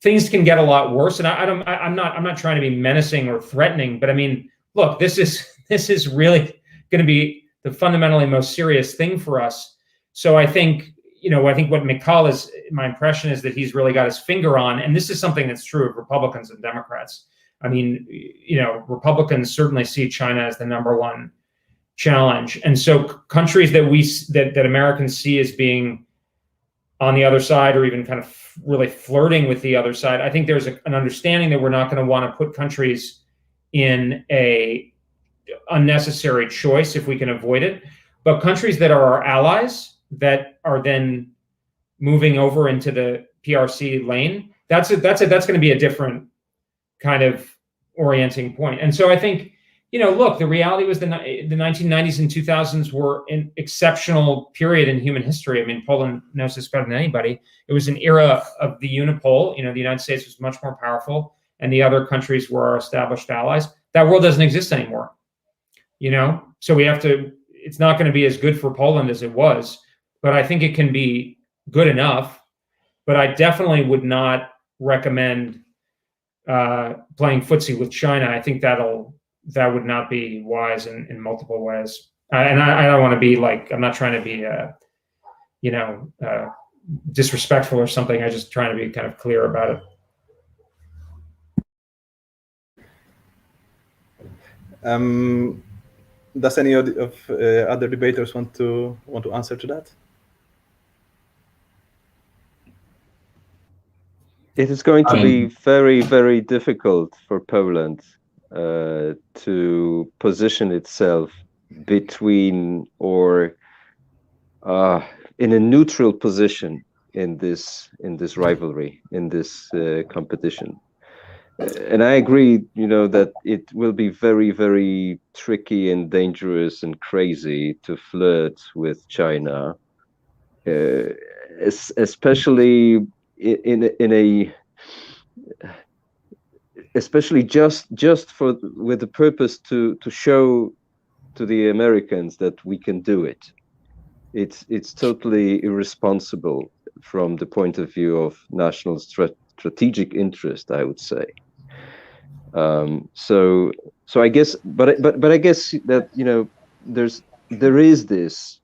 [SPEAKER 4] things can get a lot worse, and I'm not trying to be menacing or threatening, but I mean, look, this is really going to be the fundamentally most serious thing for us. So I think what Mikhail is, my impression is that he's really got his finger on, and this is something that's true of Republicans and Democrats. I mean, Republicans certainly see China as the number one challenge, and so countries that Americans see as being on the other side, or even kind of really flirting with the other side, I think there's an understanding that we're not going to want to put countries in a unnecessary choice if we can avoid it. But countries that are our allies, that are then moving over into the PRC lane, that's going to be a different kind of orienting point. And so I think, look, the reality was the 1990s and 2000s were an exceptional period in human history. I mean, Poland knows this better than anybody. It was an era of the unipole. The United States was much more powerful, and the other countries were our established allies. That world doesn't exist anymore. So we have to. It's not going to be as good for Poland as it was, but I think it can be good enough. But I definitely would not recommend playing footsie with China. I think that would not be wise in multiple ways. And I don't want to be like, I'm not trying to be disrespectful or something. I'm just trying to be kind of clear about it.
[SPEAKER 1] Does any of other debaters want to answer to that?
[SPEAKER 3] It is going to be very, very difficult for Poland to position itself between or in a neutral position in this rivalry, in this competition. and I agree, that it will be very, very tricky and dangerous and crazy to flirt with China, especially especially just with the purpose to show to the Americans that we can do it. It's totally irresponsible from the point of view of national strategic interest, I would say. So I guess, but I guess that there is this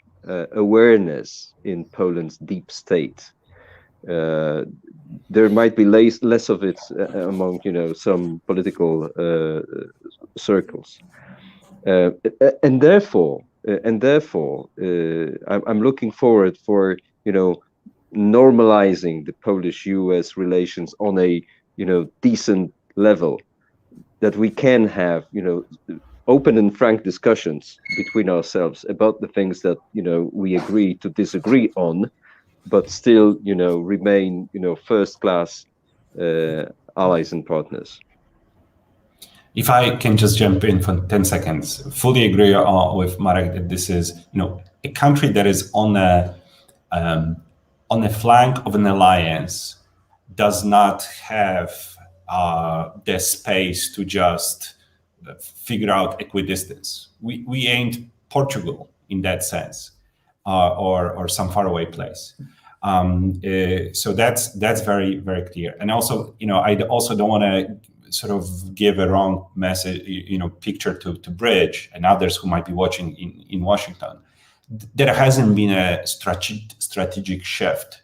[SPEAKER 3] awareness in Poland's deep state. There might be less of it among some political circles, and therefore I'm looking forward for normalizing the Polish-US relations on a decent level, that we can have open and frank discussions between ourselves about the things that we agree to disagree on, but still remain first class allies and partners.
[SPEAKER 2] If I can just jump in for 10 seconds, fully agree with Marek that this is a country that is on a flank of an alliance does not have the space to just figure out equidistance. We ain't Portugal in that sense, or some faraway place. So that's very, very clear. And also, I also don't want to sort of give a wrong message, picture to Bridge and others who might be watching in Washington. There hasn't been a strategic shift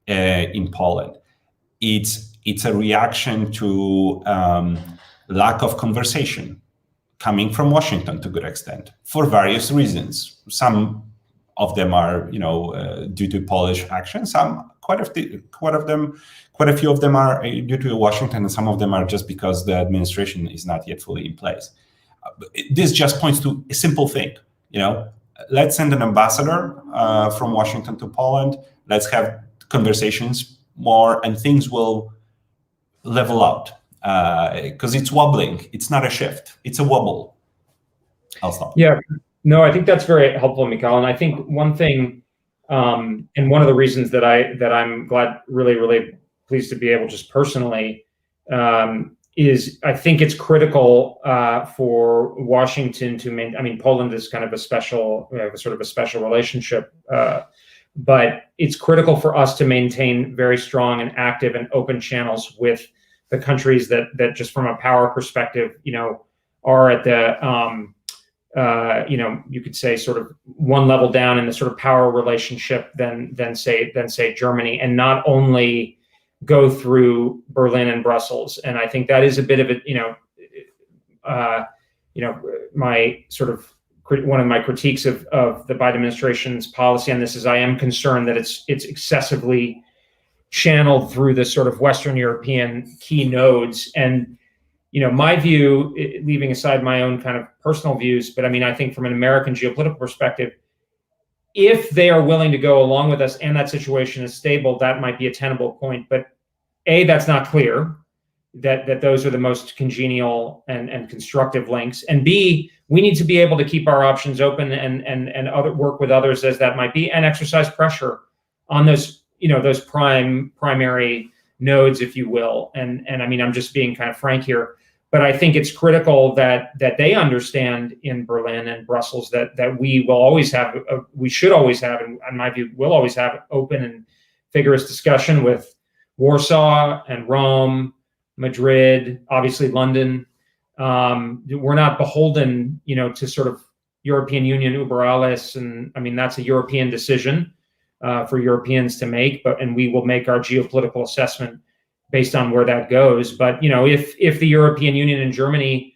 [SPEAKER 2] in Poland. It's a reaction to lack of conversation coming from Washington to a good extent for various reasons. Some of them are, due to Polish action. Quite a few of them are due to Washington, and some of them are just because the administration is not yet fully in place. This just points to a simple thing. Let's send an ambassador from Washington to Poland. Let's have conversations more, and things will level out, because it's wobbling. It's not a shift. It's a wobble. I'll stop.
[SPEAKER 4] Yeah, no, I think that's very helpful, Mikhail. And I think one thing, and one of the reasons that I'm glad, really pleased to be able just personally, is I think it's critical for Washington to maintain. I mean, Poland is kind of a special, sort of a special relationship, but it's critical for us to maintain very strong and active and open channels with the countries that just from a power perspective, are at the, you could say sort of one level down in the sort of power relationship than say Germany, and not only go through Berlin and Brussels. And I think that is a bit of a, my sort of one of my critiques of the Biden administration's policy on this is I am concerned that it's excessively channeled through the sort of Western European key nodes. And, my view, leaving aside my own kind of personal views, but I mean, I think from an American geopolitical perspective, if they are willing to go along with us and that situation is stable, that might be a tenable point. But A, that's not clear that those are the most congenial and constructive links. And B, we need to be able to keep our options open and work with others as that might be, and exercise pressure on those, those primary nodes, if you will. And I mean, I'm just being kind of frank here, but I think it's critical that they understand in Berlin and Brussels that we will always have, we should always have, and in my view, will always have open and vigorous discussion with Warsaw and Rome, Madrid, obviously London. We're not beholden, to sort of European Union über alles, and I mean that's a European decision for Europeans to make. And we will make our geopolitical assessment based on where that goes. But if the European Union and Germany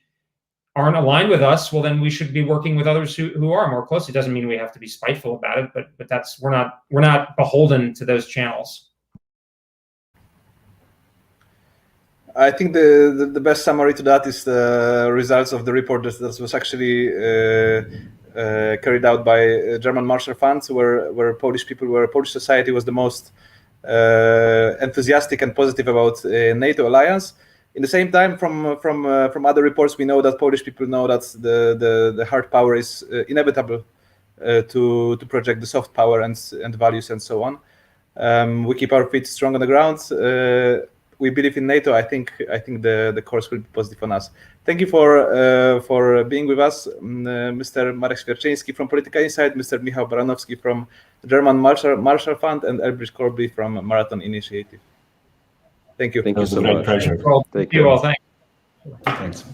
[SPEAKER 4] aren't aligned with us, well, then we should be working with others who are more closely. It doesn't mean we have to be spiteful about it, but that's we're not beholden to those channels.
[SPEAKER 1] I think the best summary to that is the results of the report that was actually carried out by German Marshall Funds, where Polish society was the most enthusiastic and positive about NATO alliance. In the same time, from other reports, we know that Polish people know that the hard power is inevitable to project the soft power and values and so on. We keep our feet strong on the ground. We believe in NATO. I think the course will be positive on us. Thank you for being with us, Mr. Marek Świerczyński from Political Insight, Mr. Michał Baranowski from the German Marshall Fund, and Elbridge Corby from Marathon Initiative. Thank you.
[SPEAKER 3] Thank you so
[SPEAKER 2] It was a great
[SPEAKER 3] much.
[SPEAKER 2] pleasure.
[SPEAKER 4] Thank you all. Thanks.
[SPEAKER 2] Thanks.